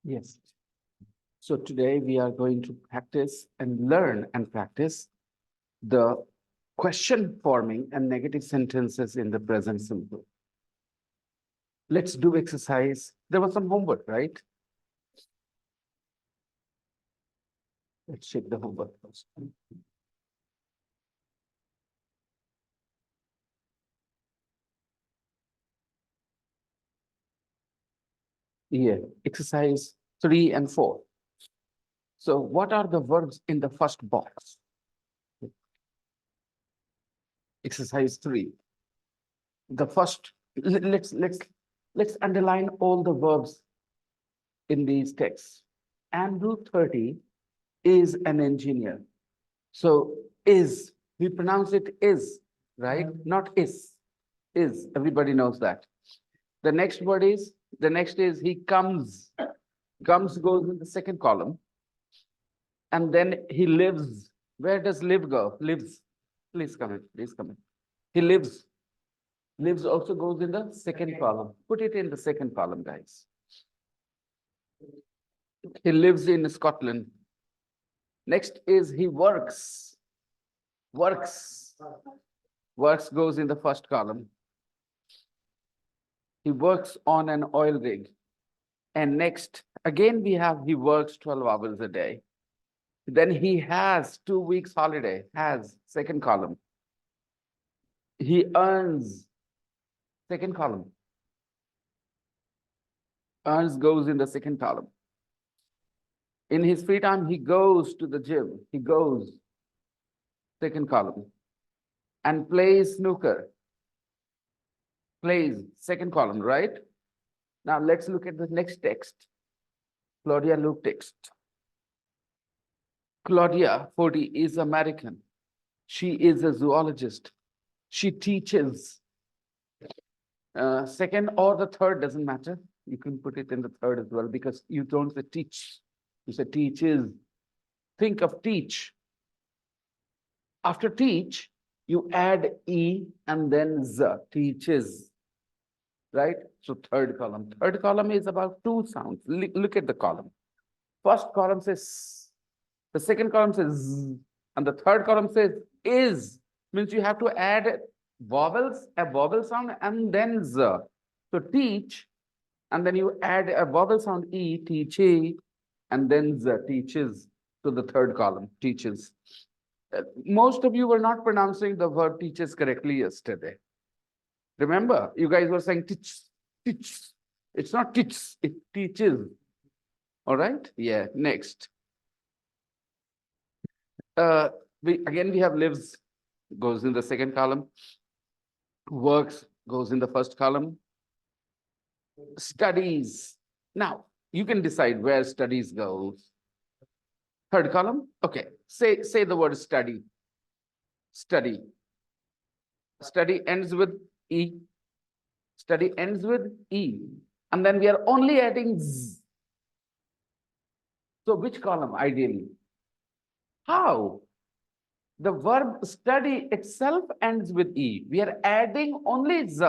Yes. So today we are going to practice and learn and practice the question forming and negative sentences in the present simple. Let's do exercise. There was some homework, right? Let's check the homework first. Yeah, exercise 3 and 4. So what are the verbs in the first box? Exercise 3. The first, let's underline all the verbs in these texts. Andrew 30 is an engineer. So is, we pronounce it is, right? Not is. Is. Everybody knows that. The next word is, the next is he comes. Comes goes in the second column. And then he lives. Where does live go? Lives. Please come in. Please come in. He lives. Lives also goes in the second column. Put it in the second column, guys. He lives in Scotland. Next is he works. Works. Works goes in the first column. He works on an oil rig. And next, again, we have he works 12 hours a day. Then he has 2 weeks holiday, has second column. He earns, second column. Earns goes in the second column. In his free time, he goes to the gym. He goes, second column. And plays snooker. Plays, second column, right? Now let's look at the next text. Claudia Luke text. Claudia, 40, is American. She is a zoologist. She teaches. Second or the third doesn't matter. You can put it in the third as well because you don't say teach. You say teaches. Think of teach. After teach, you add E and then Z, teaches. Right? So third column. Third column is about two sounds. Look at the column. First column says, the second column says Z, and the third column says is. Means you have to add vowels, a vowel sound, and then Z. So teach, and then you add a vowel sound E, teach, and then Z, teaches, to the third column, teaches. Most of you were not pronouncing the verb teaches correctly yesterday. Remember, you guys were saying teach, teach. It's not teach, it teaches. All right? Yeah, next. We have lives, goes in the second column. Works goes in the first column. Studies. Now, you can decide where studies goes. Third column? Okay. Say the word study. Study. Study ends with E. Study ends with E. And then we are only adding Z. So which column ideally? How? The verb study itself ends with E. We are adding only Z.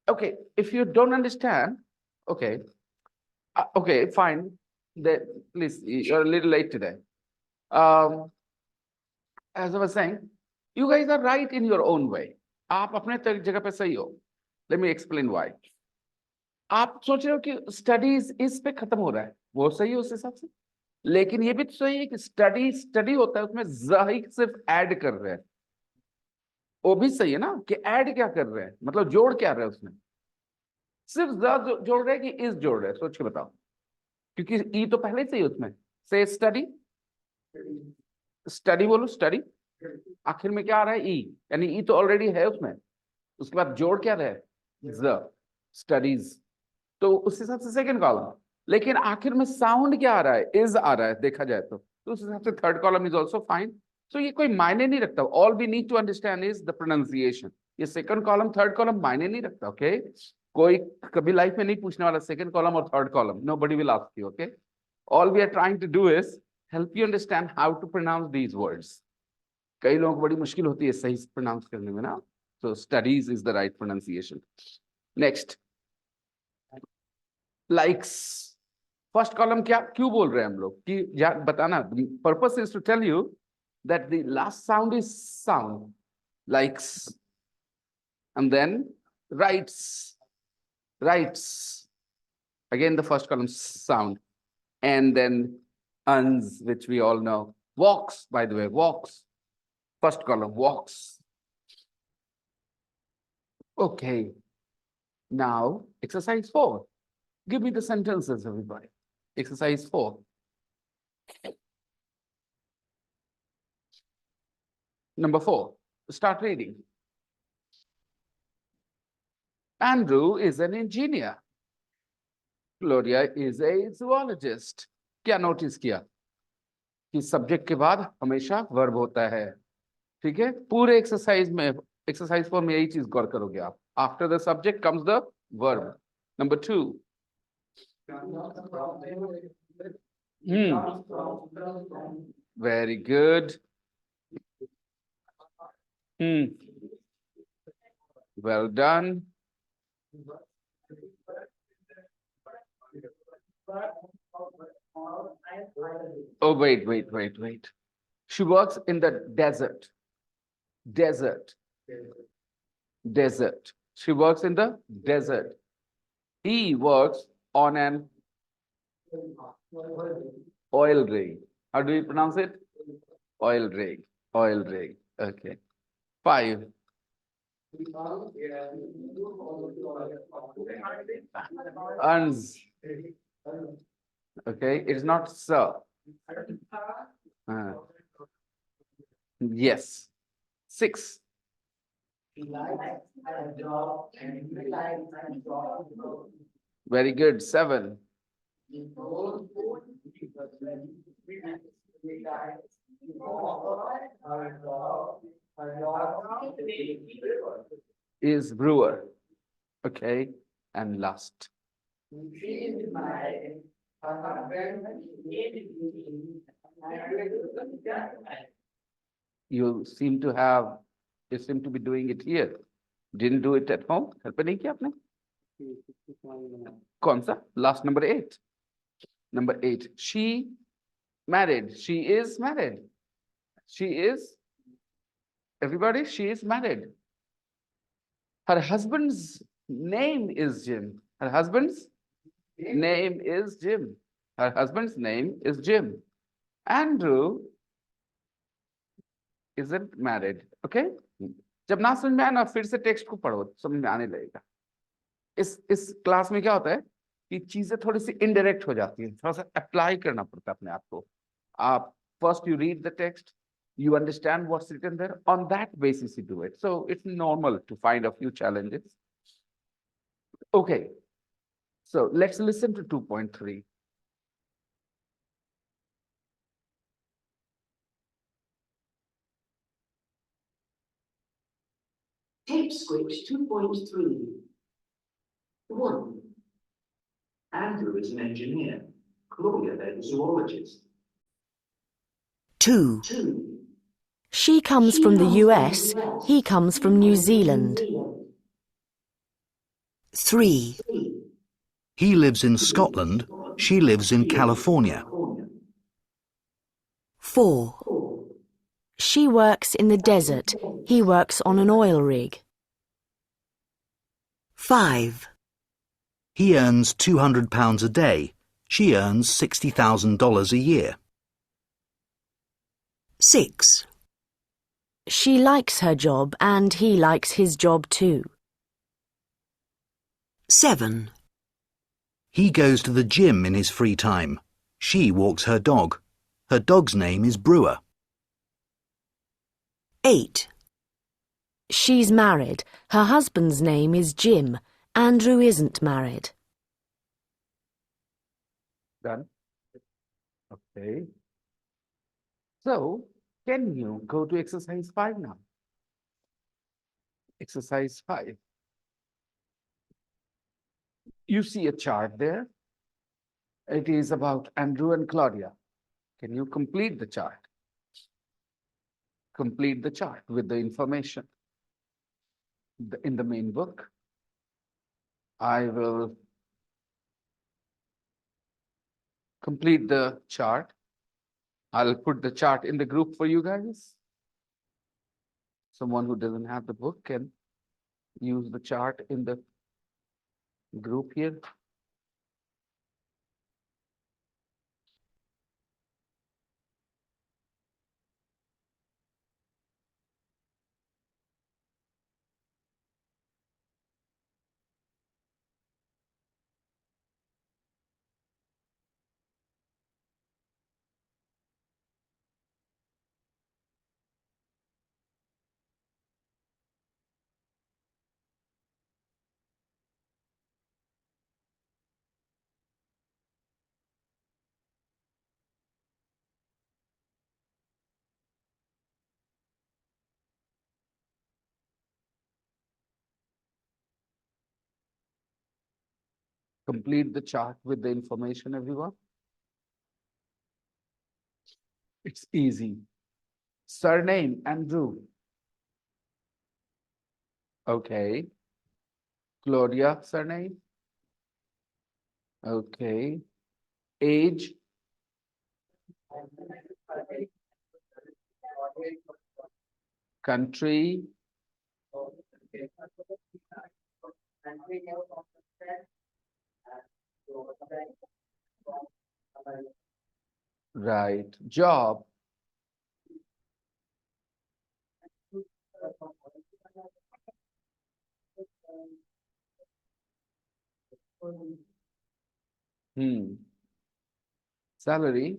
Okay, if you don't understand, okay, okay, fine. Please, you're a little late today. As I was saying, you guys are right in your own way. आप अपने जगह पे सही हो. Let me explain why. आप सोच रहे हो कि स्टडीज इस पे खत्म हो रहा है, वो सही है उस हिसाब से. लेकिन ये भी तो सही है कि स्टडी स्टडी होता है, उसमें ज़ सिर्फ ऐड कर रहे हैं. वो भी सही है ना कि ऐड क्या कर रहे हैं, मतलब जोड़ क्या रहे हैं उसमें. सिर्फ ज जोड़ रहे हैं कि इज जोड़ रहे हैं, सोच के बताओ. क्योंकि ई तो पहले से ही उसमें. से स्टडी, स्टडी बोलो, स्टडी. आखिर में क्या आ रहा है? ई. यानी ई तो ऑलरेडी है उसमें. उसके बाद जोड़ क्या रहे? ज, स्टडीज. तो उस हिसाब से सेकंड कॉलम. लेकिन आखिर में साउंड क्या आ रहा है? इज आ रहा है देखा जाए तो उस हिसाब से third column is also fine. So ये कोई मायने नहीं रखता. All we need to understand is the pronunciation. ये सेकंड कॉलम थर्ड कॉलम मायने नहीं रखता. ओके, कोई कभी लाइफ में नहीं पूछने वाला सेकंड कॉलम और third column. Nobody will ask you. Okay, all we are trying to do is help you understand how to pronounce these words. कई लोगों को बड़ी मुश्किल होती है सही प्रोनाउंस करने में ना. So studies is the right pronunciation. Next. likes. First column क्या क्यों बोल रहे हैं हम लोग कि यार बताना. Purpose is to tell you that the last sound is sound. Likes. And then writes. Writes. Again, the first column sound. And then uns, which we all know. Walks, by the way, walks. First column, walks. Okay. Now, exercise 4. Give me the sentences, everybody. Exercise 4. Number 4. Start reading. Andrew is an engineer. Gloria is a zoologist. क्या notice किया कि subject के बाद हमेशा verb होता है. ठीक है, पूरे एक्सरसाइज में, एक्सरसाइज 4 में यही चीज गौर करोगे आप. After the subject comes the verb. Number 2. Very good. Well done. Oh, wait. She works in the desert. Desert. She works in the desert. He works on an oil rig. How do you pronounce it? Oil rig. Okay. 5. Earns. Okay, it's not sir. Yes. 6. Very good. 7. Is brewer. Okay. And last. You seem to be doing it here. Didn't do it at home. Help नहीं किया आपने? कौन सा? Last number 8. Number 8. She married. She is married. She is. Everybody, she is married. Her husband's name is Jim. Her husband's name is Jim. Her husband's name is Jim. Andrew isn't married. Okay? जब ना समझ में आए ना फिर से text को पढ़ो, समझ में आने लगेगा. इस क्लास में क्या होता है कि चीजें थोड़ी सी इनडायरेक्ट हो जाती हैं, थोड़ा सा अप्लाई करना पड़ता है अपने आप को. आप first you read the text, you understand what's written there. On that basis, you do it. So it's normal to find a few challenges. Okay. So let's listen to 2.3. Tape script 2.3. 1. Andrew is an engineer. Claudia is a zoologist. 2. 2. She comes from the US, he comes from New Zealand. 3. He lives in Scotland, she lives in California. 4. She works in the desert, he works on an oil rig. 5. He earns £200 a day, she earns $60,000 a year. 6. She likes her job and he likes his job too. 7. He goes to the gym in his free time. She walks her dog. Her dog's name is Brewer. 8. She's married. Her husband's name is Jim. Andrew isn't married. Done? Okay. So, can you go to exercise 5 now? Exercise 5. You see a chart there. It is about Andrew and Claudia. Can you complete the chart? Complete the chart with the information in the main book. I will Complete the chart. I'll put the chart in the group for you guys. Someone who doesn't have the book can use the chart in the group here. Complete the chart with the information, everyone. It's easy. Surname, Andrew. Okay. Claudia, surname. Okay. Age. Country. Right. Job. Salary.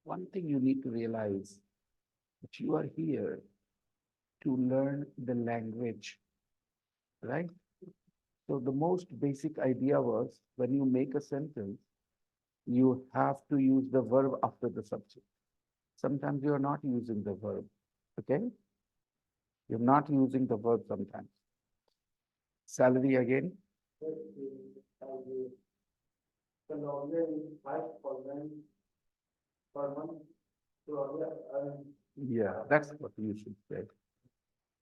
One thing you need to realize that you are here to learn the language, right? So the most basic idea was when you make a sentence, you have to use the verb after the subject. Sometimes you are not using the verb, okay? You're not using the verb sometimes. Salary again. Yeah, that's what you should say.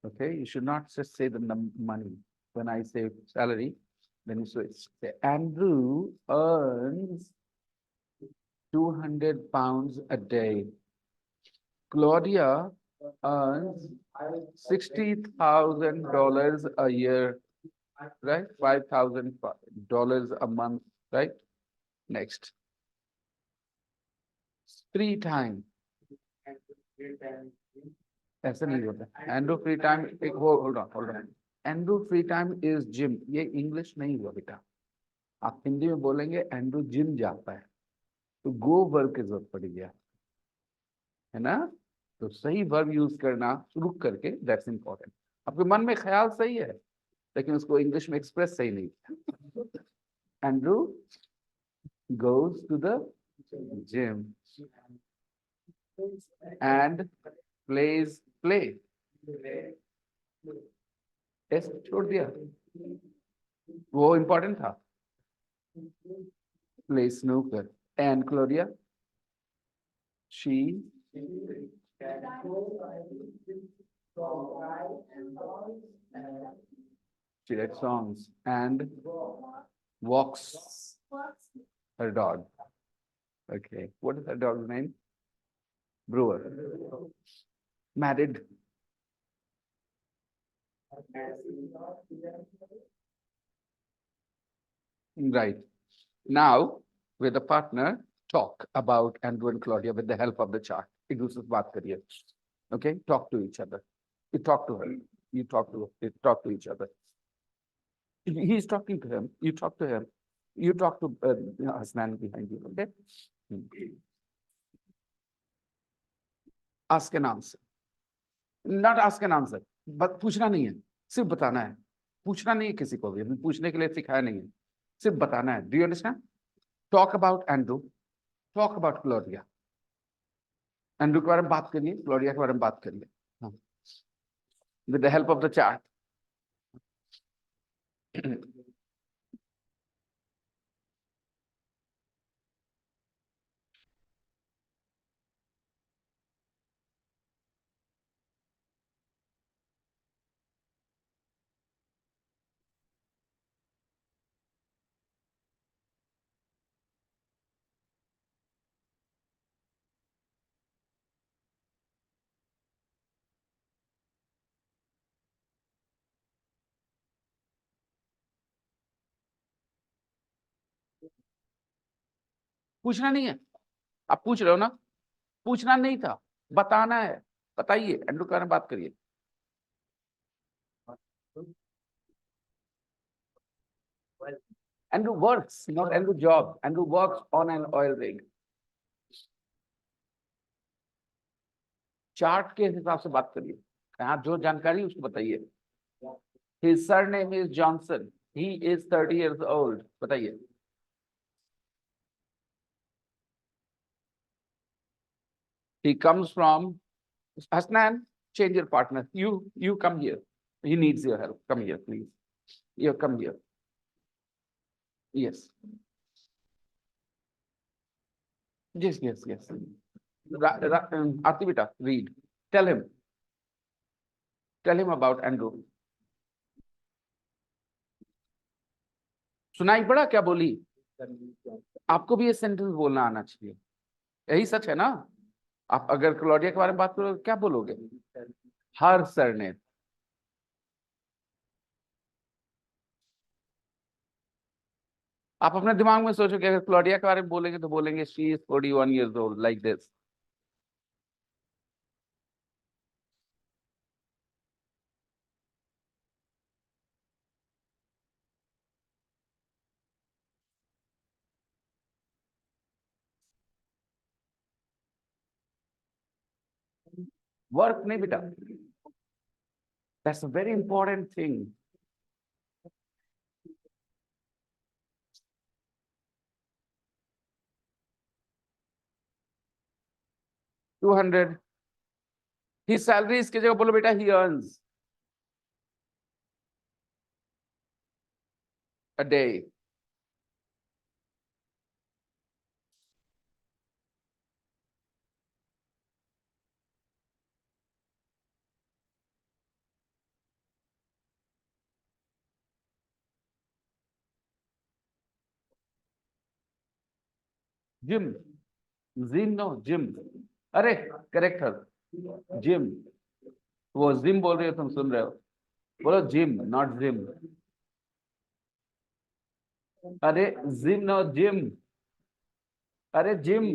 Okay, you should not just say the money. When I say salary, then you say Andrew earns 200 pounds a day. Claudia earns $60,000 a year, right? $5,000 a month, right? Next. Free time. ऐसा नहीं होता Andrew free time एक hold on Andrew free time is gym ये English नहीं हुआ बेटा आप हिंदी में बोलेंगे एंड्रू जिम जाता है तो गो वर्ब की जरूरत पड़ी गया है ना तो सही वर्ब यूज करना शुरू करके दैट्स इंपॉर्टेंट आपके मन में ख्याल सही है लेकिन उसको इंग्लिश में एक्सप्रेस सही नहीं किया Andrew goes to the gym and play S छोड़ दिया वो इंपॉर्टेंट था play snooker and Claudia she writes songs and walks her dog. Okay, what is her dog's name? Brewer. Married. Right. Now, with a partner, talk about Andrew and Claudia with the help of the chart. एक दूसरे से बात करिए. Okay, talk to each other. You talk to her. You talk to each other. He's talking to him. You talk to him. You talk to Hasnan behind you. Okay. Ask and answer. Not ask and answer. But पूछना नहीं है. सिर्फ बताना है. पूछना नहीं है किसी को भी. पूछने के लिए सिखाया नहीं है. सिर्फ बताना है. Do you understand? Talk about Andrew. Talk about Claudia. Andrew के बारे में बात करिए. Claudia के बारे में बात करिए. With the help of the chart. पूछना नहीं है, आप पूछ रहे हो ना, पूछना नहीं था, बताना है। बताइए, एंड्रू के बारे में बात करिए। Andrew works, not Andrew job. Andrew works on an oil rig. Chart के हिसाब से बात करिए, यहाँ जो जानकारी उसको बताइए। His surname is Johnson. He is 30 years old. बताइए। He comes from Hasnan. Change your partner. You come here. He needs your help. Come here, please. You come here. Yes. Yes. Aarti beta, read. Tell him. Tell him about Andrew. सुनाई पड़ा क्या बोली? आपको भी ये sentence बोलना आना चाहिए, यही सच है ना? आप अगर क्लॉडिया के बारे में बात करोगे क्या बोलोगे? हर सरनेम। आप अपने दिमाग में सोचो कि अगर क्लॉडिया के बारे में बोलेंगे तो बोलेंगे she is 41 years old, like this. Work नहीं बेटा, that's a very important thing. 200 ही सैलरी, इसकी जगह बोलो बेटा he earns a day. Gym, gym no gym, अरे करेक्ट हर, जिम। वो जिम बोल रही हो, तुम सुन रहे हो, बोलो जिम नॉट जिम। अरे जिम नो जिम, अरे जिम,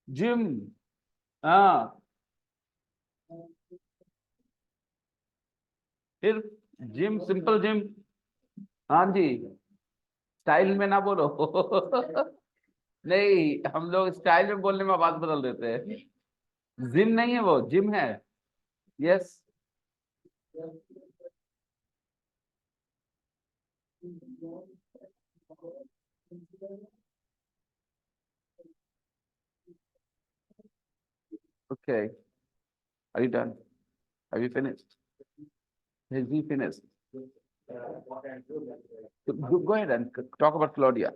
जिम, हाँ फिर जिम, सिंपल जिम। हाँ जी, स्टाइल में ना बोलो नहीं, हम लोग स्टाइल में बोलने में बात बदल देते हैं। जिम नहीं है वो, जिम है। Yes. Okay, are you done? Have you finished? Has he finished? Go ahead and talk about Claudia.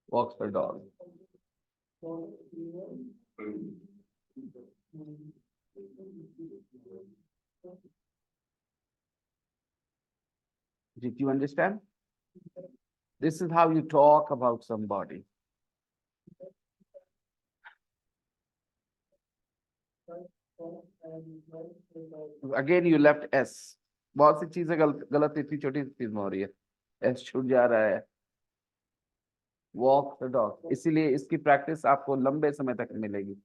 Walks her dog. Did you understand? This is how you talk about somebody. Again you left S. बहुत सी चीजें गलत इतनी छोटी चीज में हो रही है, S छूट जा रहा है। वॉक द डॉग, इसीलिए इसकी प्रैक्टिस आपको लंबे समय तक मिलेगी।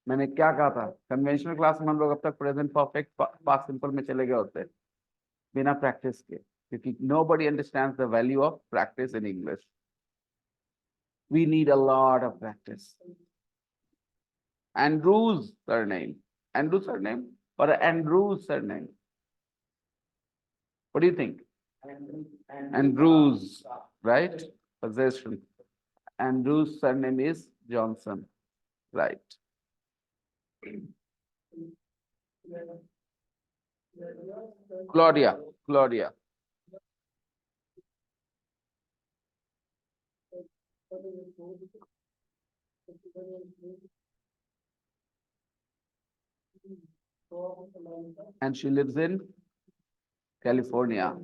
मैंने क्या कहा था, कन्वेंशनल क्लास में हम लोग अब तक प्रेजेंट परफेक्ट पास्ट सिंपल में चले गए होते हैं। बिना प्रैक्टिस के, क्योंकि nobody understands the value of practice in English. We need a lot of practice. Andrew's surname. Andrew's surname or Andrew's surname? What do you think? Andrew's, right? Possession. Andrew's surname is Johnson, right? Claudia, Claudia. And she lives in California.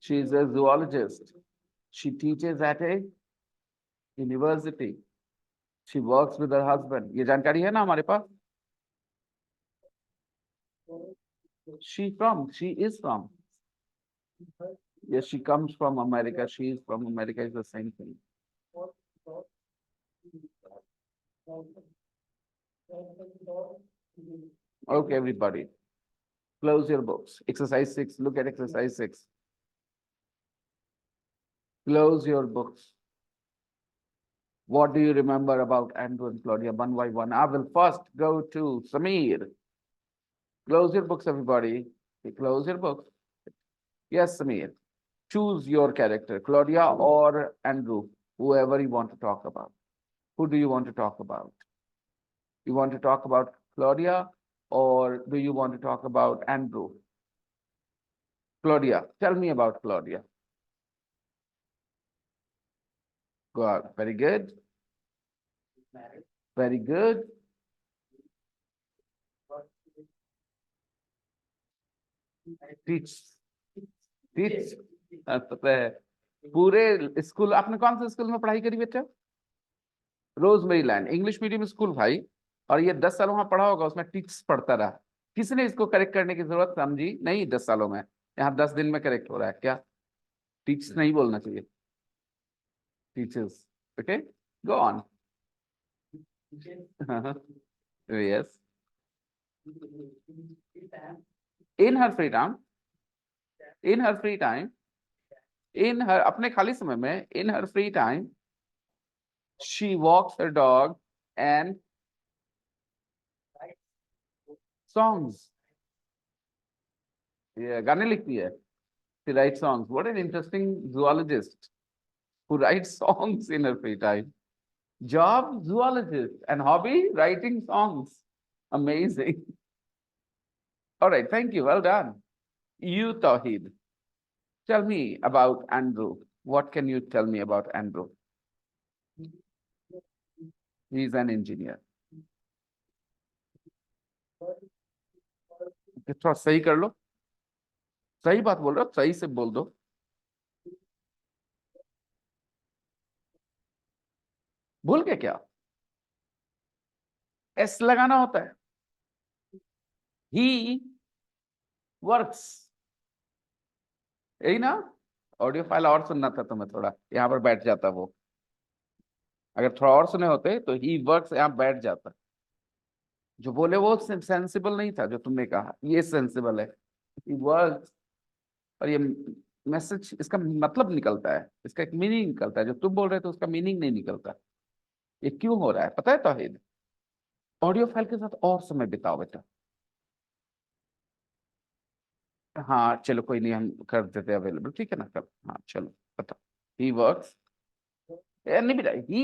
She is a zoologist. She teaches at a university. She works with her husband. ये जानकारी है ना हमारे पास? She is from. Yes, she comes from America. She is from America. It's the same thing. Okay, everybody. Close your books. Exercise 6. Look at exercise 6. Close your books. What do you remember about Andrew and Claudia? One by one. I will first go to Samir. Close your books, everybody. Close your books. Yes, Samir. Choose your character, Claudia or Andrew, whoever you want to talk about. Who do you want to talk about? You want to talk about Claudia or do you want to talk about Andrew? Claudia, tell me about Claudia. Good, very good. Very good. Teach. Teach. पता है पूरे school आपने कौन से school में पढ़ाई करी बेटा? Rosemary land English medium school भाई, और ये 10 साल वहां पढ़ा होगा, उसमें टिक्स पढ़ता रहा। किसने इसको करेक्ट करने की जरूरत समझी नहीं 10 सालों में? यहाँ 10 दिन में करेक्ट हो रहा है क्या? टीच नहीं बोलना चाहिए, teachers. Okay, go on. Yes, in her free time, in her free time, in her अपने खाली समय में, in her free time she walks her dog and songs. Yeah, गाने लिखती है. She writes songs. What an interesting zoologist who writes songs in her free time. Job, zoologist, and hobby, writing songs. Amazing. All right, thank you. Well done. You, Tawheed, tell me about Andrew. What can you tell me about Andrew? He's an engineer. थोड़ा सही कर लो, सही बात बोल रहे हो, सही से बोल दो। भूल के क्या? एस लगाना होता है। He works, यही ना? ऑडियो फाइल और सुनना था तुम्हें, थोड़ा यहाँ पर बैठ जाता वो। अगर थोड़ा और सुने होते तो ही वर्क्स यहाँ बैठ जाता। जो बोले वो सेंसिबल नहीं था, जो तुमने कहा ये सेंसिबल है। ही वर्क्स, और ये मैसेज, इसका मतलब निकलता है, इसका एक मीनिंग निकलता है। जो तुम बोल रहे थे उसका मीनिंग नहीं निकलता। ये क्यों हो रहा है पता है तौहीद? ऑडियो फाइल के साथ और समय बिताओ बेटा। हाँ चलो कोई नहीं, हम कर देते अवेलेबल, ठीक है ना? कल हाँ चलो बताओ। ही वर्क्स, नहीं बेटा, ही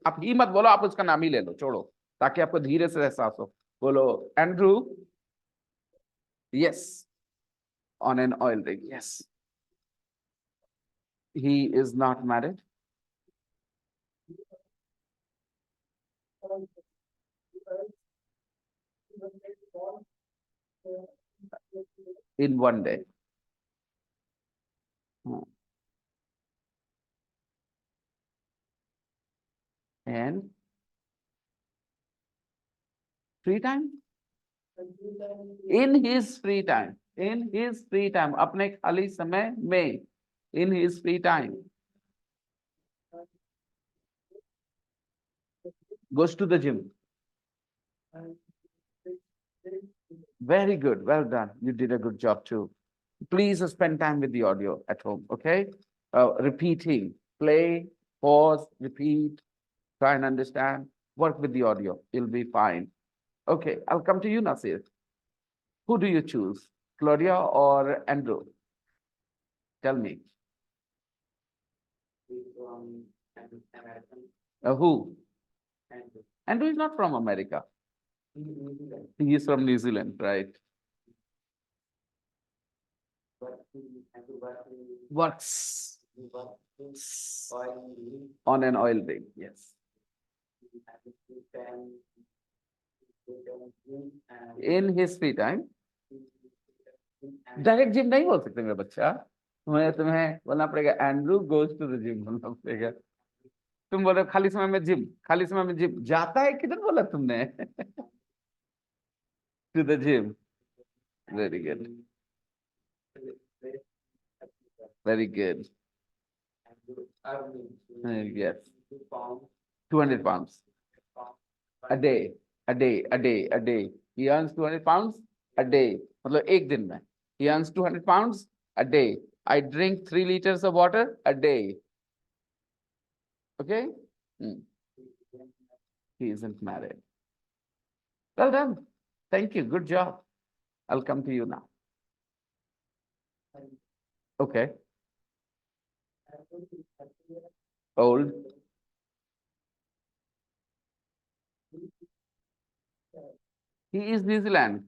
आप ही मत बोलो, आप उसका नाम ही ले लो, छोड़ो, ताकि आपको धीरे से एहसास हो। बोलो Andrew, yes, on an oil rig, yes. He is not married. In one day. And free time? In his free time. In his free time. अपने खाली समय में. In his free time. Goes to the gym. Very good. Well done. You did a good job too. Please spend time with the audio at home, okay? Repeating, play, pause, repeat, try and understand, work with the audio. You'll be fine. Okay, I'll come to you, Nasir. Who do you choose, Claudia or Andrew? Tell me. Who? Andrew is not from America. He is from New Zealand, right? Works on an oil rig, yes. In his free time. Direct gym नहीं बोल सकते मेरा बच्चा, तुम्हें बोलना पड़ेगा Andrew goes to the gym बोलना पड़ेगा। तुम बोलो खाली समय में जिम, खाली समय में जिम जाता है, किधर बोला तुमने? To the gym. Very good, very good. Yes, 200 pounds a day, a day, a day, a day. He earns 200 pounds a day. मतलब एक दिन में. He earns 200 pounds a day. I drink 3 liters of water a day. Okay? He isn't married. Well done. Thank you. Good job. I'll come to you now. Okay. Old. He is New Zealand.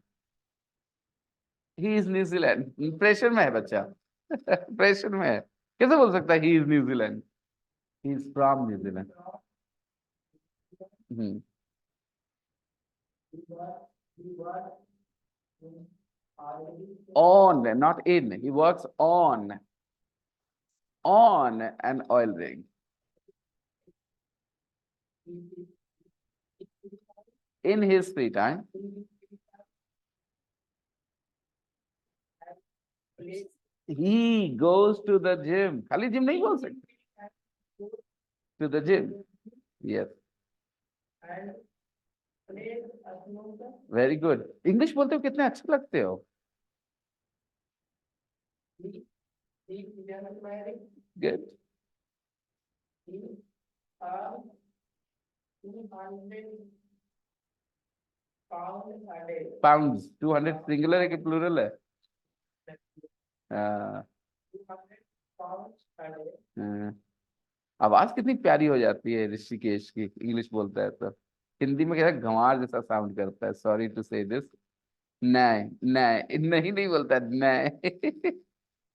He is New Zealand. Pressure में है बच्चा। Pressure में है, कैसे बोल सकता है he is New Zealand? He is from New Zealand. On, not in. He works on an oil rig. In his free time. He goes to the gym. खाली जिम नहीं बोल सकते. To the gym. Yes. Very good. English बोलते हो कितने अच्छे लगते हो. Good. Pounds. 200 singular है कि plural है? आवाज कितनी प्यारी हो जाती है ऋषिकेश की, इंग्लिश बोलता है तो। हिंदी में क्या है, गंवार जैसा साउंड करता है। सॉरी टू से दिस। नहीं नहीं नहीं नहीं बोलता है, नहीं।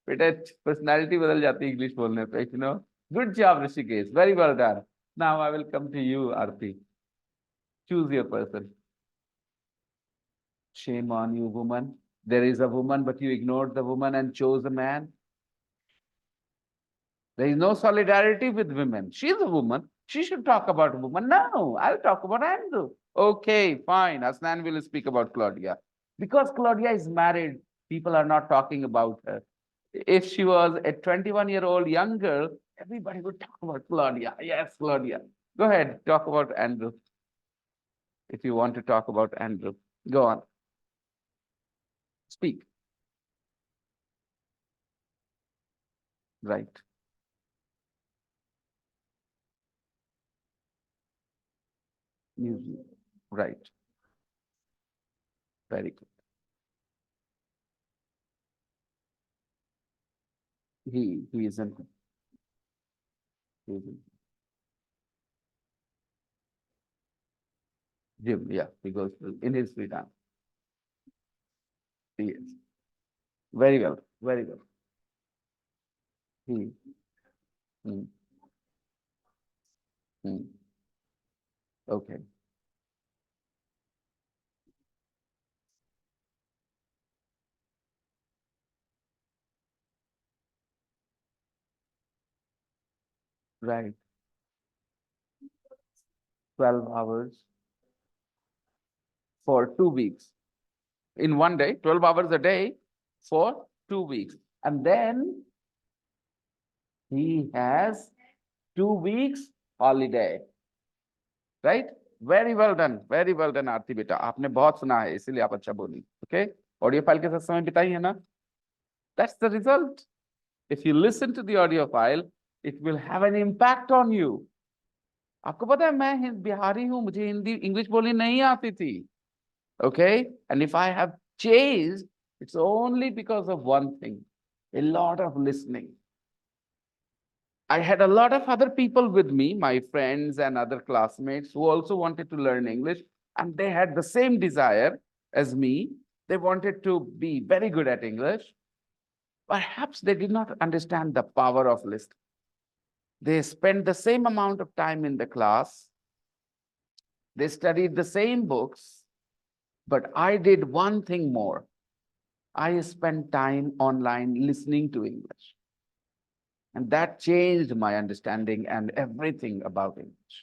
बेटा पर्सनालिटी बदल जाती है इंग्लिश बोलने पे, you know. Good job Rishikesh, very well done. Now I will come to you Aarti. Choose your person. Shame on you, woman. There is a woman, but you ignored the woman and chose a man. There is no solidarity with women. She's a woman. She should talk about a woman. No, I'll talk about Andrew. Okay, fine. Asnan will speak about Claudia. Because Claudia is married, people are not talking about her. If she was a 21-year-old young girl, everybody would talk about Claudia. Yes, Claudia. Go ahead, talk about Andrew. If you want to talk about Andrew, go on. Speak. Right. Right. Very good. He isn't. He isn't. Gym, yeah, he goes in his free time. He is. Very well, very well. Hmm. Hmm. Hmm. Okay. Right. 12 hours for 2 weeks. In one day, 12 hours a day for 2 weeks. And then he has 2 weeks holiday. Right? Very well done Aarti बेटा, आपने बहुत सुना है इसीलिए आप अच्छा बोली। Okay, audio file के साथ समय बिताई है ना, that's the result. If you listen to the audio file, it will have an impact on you. आपको पता है मैं बिहारी हूं, मुझे हिंदी इंग्लिश बोलनी नहीं आती थी। Okay, and if I have changed, it's only because of one thing, a lot of listening. I had a lot of other people with me, my friends and other classmates who also wanted to learn English, and they had the same desire as me. They wanted to be very good at English. Perhaps they did not understand the power of listening. They spent the same amount of time in the class. They studied the same books, but I did one thing more. I spent time online listening to English. And that changed my understanding and everything about English.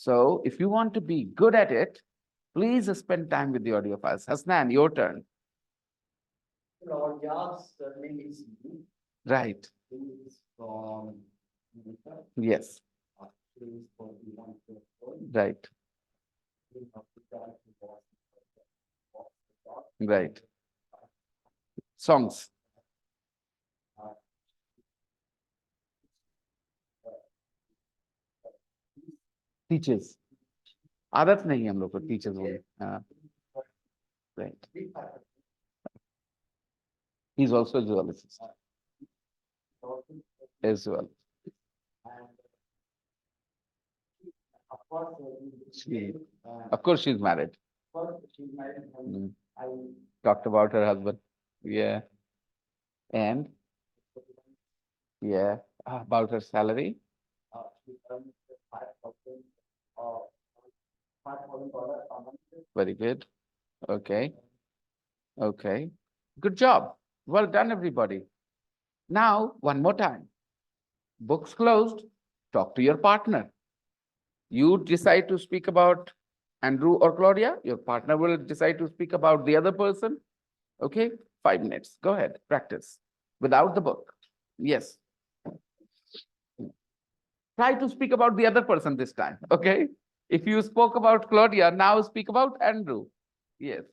So if you want to be good at it, please spend time with the audio files. Hasnan, your turn. Claudia's surname is Lee. Right. He is from America. Yes. She is 41 years old. Right. In Africa, she was Right. Songs. Teachers. आदत नहीं है हम लोग को teachers बोले. Right. He's also a zoologist as well. Of course, she's married. Mm. Talked about her husband. Yeah. And yeah, about her salary. Very good. Okay. Okay. Good job. Well done, everybody. Now, one more time. Books closed. Talk to your partner. You decide to speak about Andrew or Claudia. Your partner will decide to speak about the other person. Okay, 5 minutes. Go ahead, practice without the book. Yes. Try to speak about the other person this time. Okay. If you spoke about Claudia, now speak about Andrew. Yes.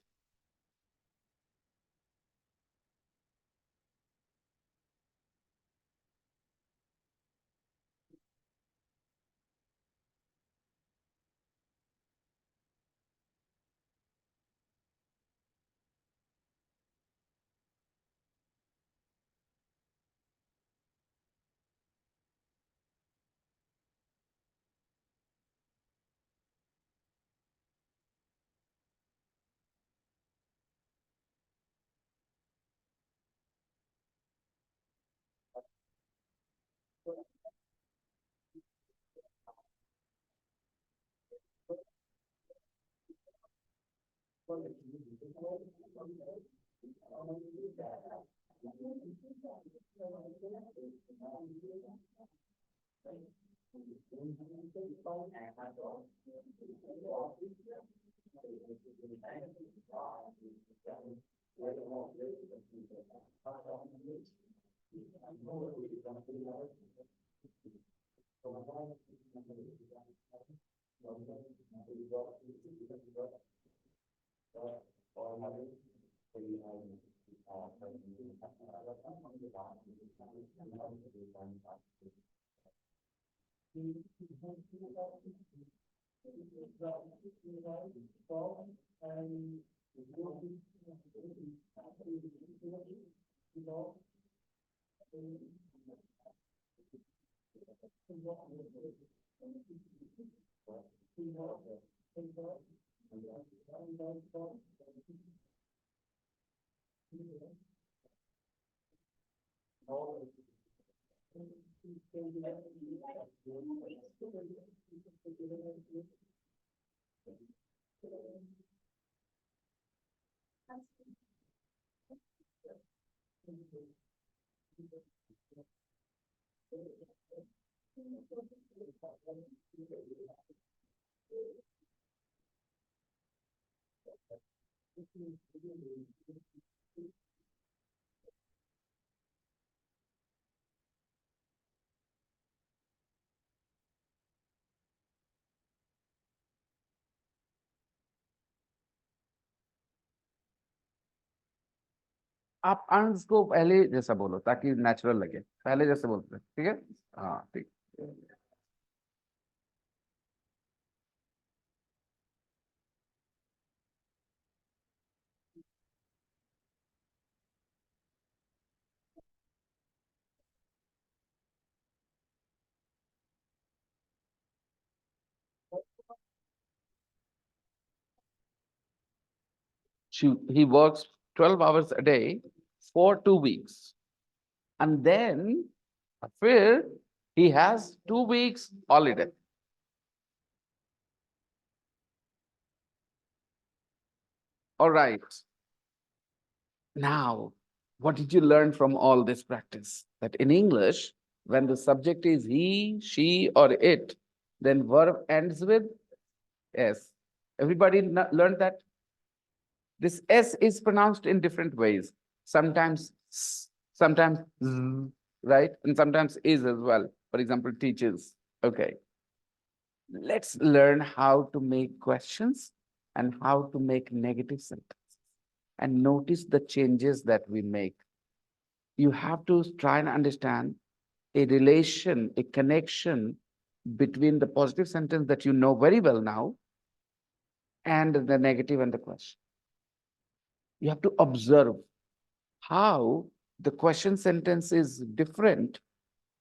आप अंश को पहले जैसा बोलो ताकि natural लगे, पहले जैसे बोलते हैं, ठीक है? हाँ ठीक। He works 12 hours a day for 2 weeks. And then फिर he has 2 weeks holiday. All right. Now, what did you learn from all this practice? That in English, when the subject is he, she, or it, then verb ends with S. Everybody learned that? This S is pronounced in different ways. Sometimes S, sometimes Z, right? And sometimes is as well. For example, teaches. Okay. Let's learn how to make questions and how to make negative sentences. And notice the changes that we make. You have to try and understand a relation, a connection between the positive sentence that you know very well now and the negative and the question. You have to observe how the question sentence is different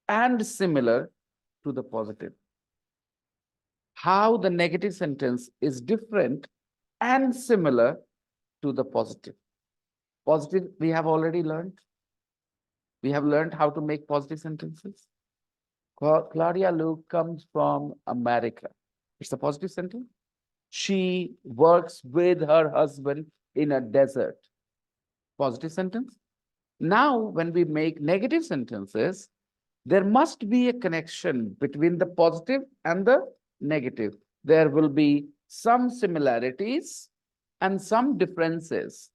and similar to the positive. How the negative sentence is different and similar to the positive. Positive, we have already learned. We have learned how to make positive sentences. Claudia Luke comes from America. It's a positive sentence. She works with her husband in a desert. Positive sentence. Now, when we make negative sentences, there must be a connection between the positive and the negative. There will be some similarities and some differences.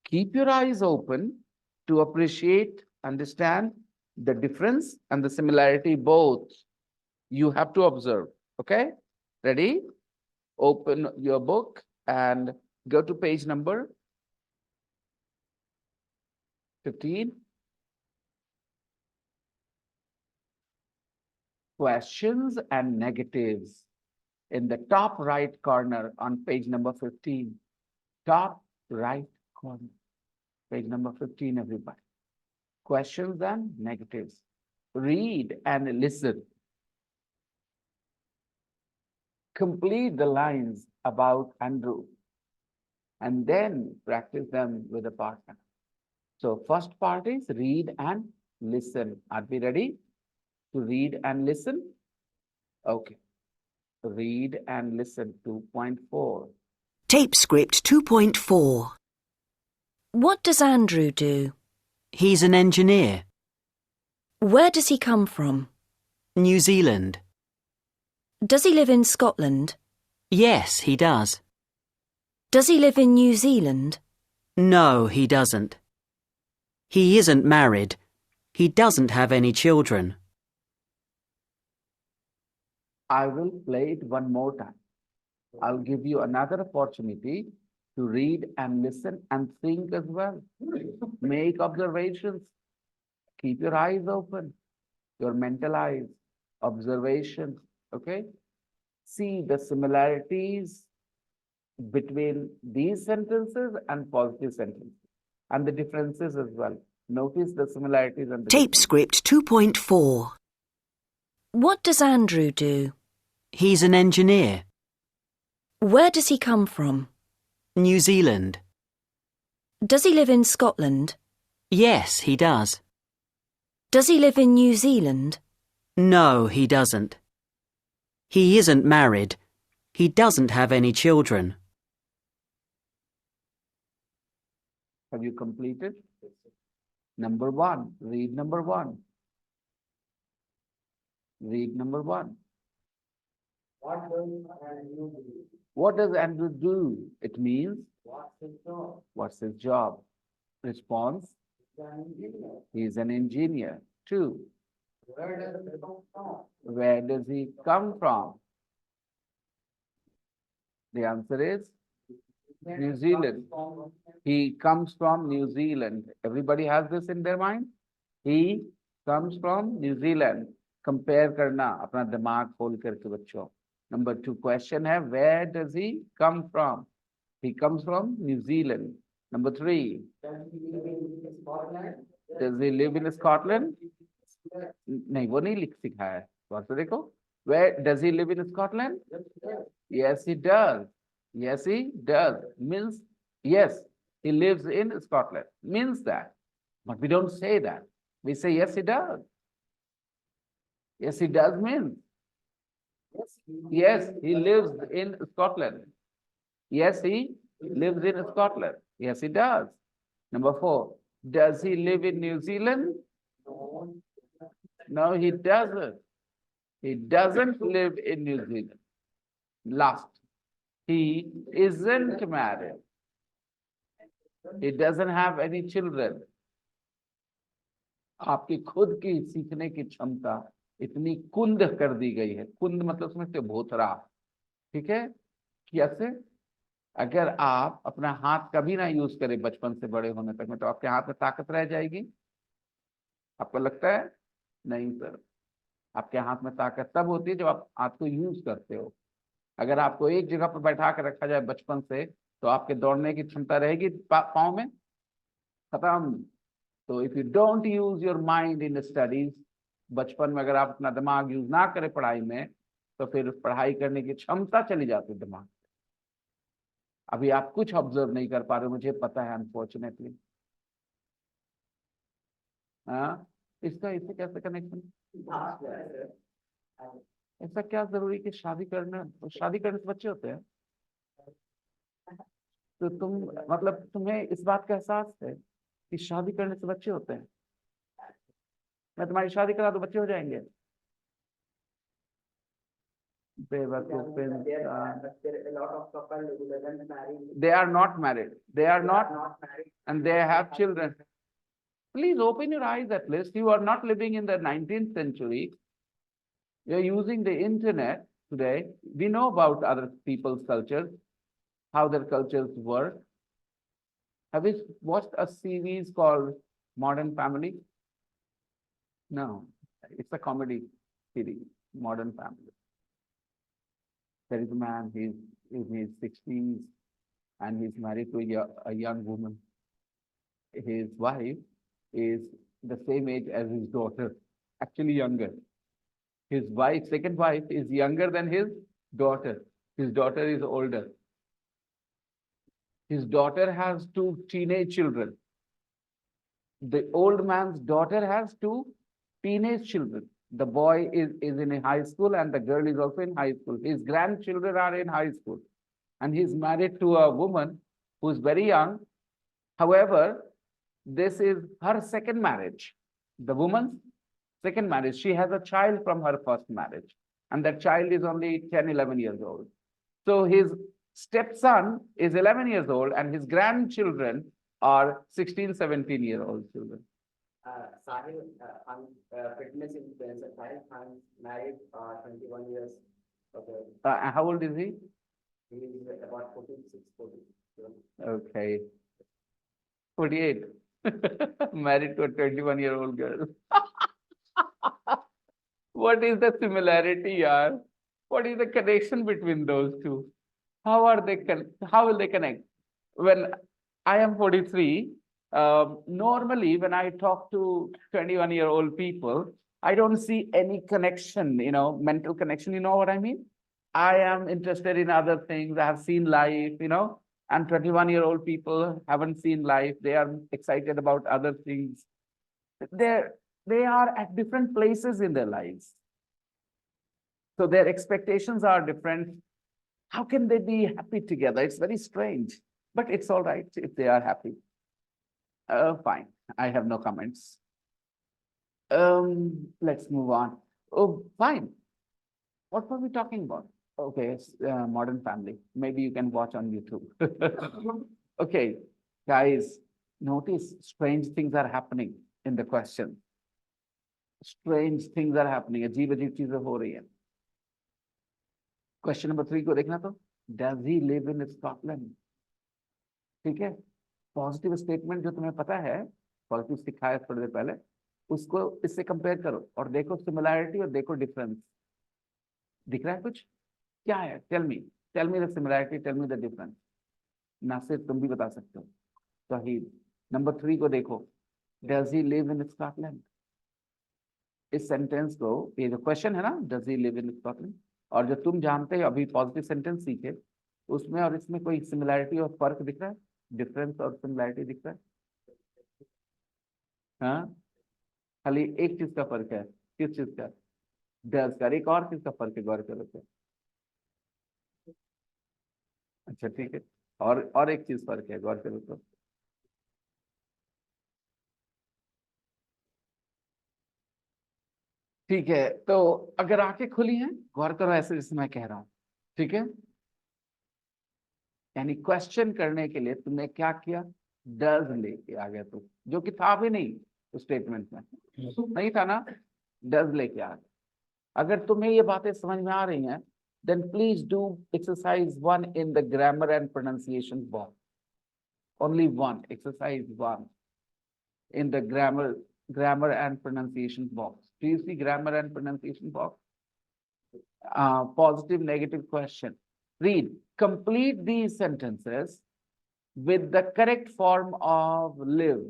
Keep your eyes open to appreciate, understand the difference and the similarity both. You have to observe. Okay? Ready? Open your book and go to page number 15. Questions and negatives. In the top right corner on page number 15. Top right corner. Page number 15, everybody. Questions and negatives. Read and listen. Complete the lines about Andrew and then practice them with a partner. So first part is read and listen. Are we ready to read and listen? Okay. Read and listen 2.4. Tape script 2.4. What does Andrew do? He's an engineer. Where does he come from? New Zealand. Does he live in Scotland? Yes, he does. Does he live in New Zealand? No, he doesn't. He isn't married. He doesn't have any children. I will play it one more time. I'll give you another opportunity to read and listen and think as well. Make observations. Keep your eyes open, your mental eyes, observation, okay? See the similarities between these sentences and positive sentences and the differences as well. Notice the similarities and the Tape differences. script 2.4. What does Andrew do? He's an engineer. Where does he come from? New Zealand. Does he live in Scotland? Yes, he does. Does he live in New Zealand? No, he doesn't. He isn't married. He doesn't have any children. Have you completed? Number one, read number one. Read number one. What does Andrew do? What does Andrew do? It means, What's his job? what's his job? Response, He's an engineer. he's an engineer. Two, Where does he come from? where does he come from? The answer is New Zealand. He comes from New Zealand. Everybody has this in their mind? He comes from New Zealand. Compare करना अपना दिमाग खोल करके बच्चों. Number 2 question है, where does he come from? He comes from New Zealand. Number 3, does he live in Scotland? नहीं, वो नहीं लिख सिखा है. बात तो देखो. Where does he live in Scotland? Yes, he does. Yes, he does. Means, yes, he lives in Scotland. Means that. But we don't say that. We say, yes, he does. Yes, he does means. Yes, he lives in Scotland. Yes, he lives in Scotland. Yes, he does. Number 4, does he live in New Zealand? No, he doesn't. He doesn't live in New Zealand. Last, he isn't married. He doesn't have any children. आपकी खुद की सीखने की क्षमता इतनी कुंद कर दी गई है. कुंद मतलब समझते हो, भोथरा. ठीक है? कैसे? अगर आप अपना हाथ कभी ना यूज करें बचपन से बड़े होने तक में, तो आपके हाथ में ताकत रह जाएगी? आपको लगता है? नहीं सर. आपके हाथ में ताकत तब होती है जब आप हाथ को यूज करते हो. अगर आपको एक जगह पर बैठा कर रखा जाए बचपन से, तो आपके दौड़ने की क्षमता रहेगी पाँव में? खत्म. तो if you don't use your mind in studies, बचपन में अगर आप अपना दिमाग यूज ना करें पढ़ाई में, तो फिर पढ़ाई करने की क्षमता चली जाती है दिमाग. अभी आप कुछ ऑब्जर्व नहीं कर पा रहे, मुझे पता है अनफॉर्चुनेटली. हाँ, इसका इससे कैसे कनेक्शन? ऐसा क्या जरूरी कि शादी करने से बच्चे होते हैं? तो तुम मतलब तुम्हें इस बात का एहसास है कि शादी करने से बच्चे होते हैं? मैं तुम्हारी शादी करा तो बच्चे हो जाएंगे? बेवकूफ. They are not married. They are not, and they have children. Please open your eyes at least. You are not living in the 19th century. You're using the internet today. We know about other people's cultures, how their cultures work. Have you watched a series called Modern Family? No, it's a comedy series, Modern Family. There is a man, he's in his 60s, and he's married to a young woman. His wife is the same age as his daughter, actually younger. His wife, second wife, is younger than his daughter. His daughter is older. His daughter has 2 teenage children. The old man's daughter has 2 teenage children. The boy is in high school and the girl is also in high school. His grandchildren are in high school. And he's married to a woman who's very young. However, this is her second marriage. The woman's second marriage. She has a child from her first marriage. And that child is only 10, 11 years old. So his stepson is 11 years old and his grandchildren are 16, 17-year-old children. Sahil, I'm fitness influencer. Sahil, I'm married 21 years. Okay. How old is he? He is about 46, 40. Okay. 48. Married to a 21-year-old girl. What is the similarity, yaar? What is the connection between those two? How will they connect? When I am 43, normally when I talk to 21-year-old people, I don't see any connection, mental connection, you know what I mean? I am interested in other things. I have seen life, and 21-year-old people haven't seen life. They are excited about other things. They are at different places in their lives. So their expectations are different. How can they be happy together? It's very strange, but it's all right if they are happy. Fine, I have no comments. Let's move on. Oh, fine. What were we talking about? Okay, it's Modern Family. Maybe you can watch on YouTube. Okay, guys, notice strange things are happening in the question. Strange things are happening. अजीब-अजीब चीजें हो रही हैं. Question number 3 को देखना तो. Does he live in Scotland? ठीक है, positive statement जो तुम्हें पता है, पॉजिटिव सिखाया थोड़ी देर पहले, उसको इससे कंपेयर करो और देखो सिमिलैरिटी और देखो डिफरेंस। दिख रहा है कुछ? क्या है? Tell me the similarity, tell me the difference. ना सिर्फ तुम भी बता सकते हो। तौहीद, नंबर 3 को देखो, does he live in Scotland. इस सेंटेंस को, ये जो क्वेश्चन है ना, does he live in Scotland, और जो तुम जानते हो अभी पॉजिटिव सेंटेंस सीखे, उसमें और इसमें कोई सिमिलैरिटी और फर्क दिख रहा है? डिफरेंस और सिमिलैरिटी दिख रहा है? हाँ, खाली एक चीज का फर्क है। किस चीज का? डज का। एक और चीज का फर्क है, गौर करो तो। अच्छा ठीक है, और एक चीज फर्क है, गौर करो तो। ठीक है, तो अगर आंखें खुली हैं, गौर करो ऐसे जैसे मैं कह रहा हूं। ठीक है, यानी क्वेश्चन करने के लिए तुमने क्या किया? डज लेके आ गया तुम, जो कि था भी नहीं उस स्टेटमेंट में, नहीं था ना, डज लेके आ गया। अगर तुम्हें ये बातें समझ में आ रही हैं, then please do exercise 1 in the grammar and pronunciation box. Only one, exercise 1 in the grammar and pronunciation box. Do you see grammar and pronunciation box? Positive, negative question. Read, complete these sentences with the correct form of live.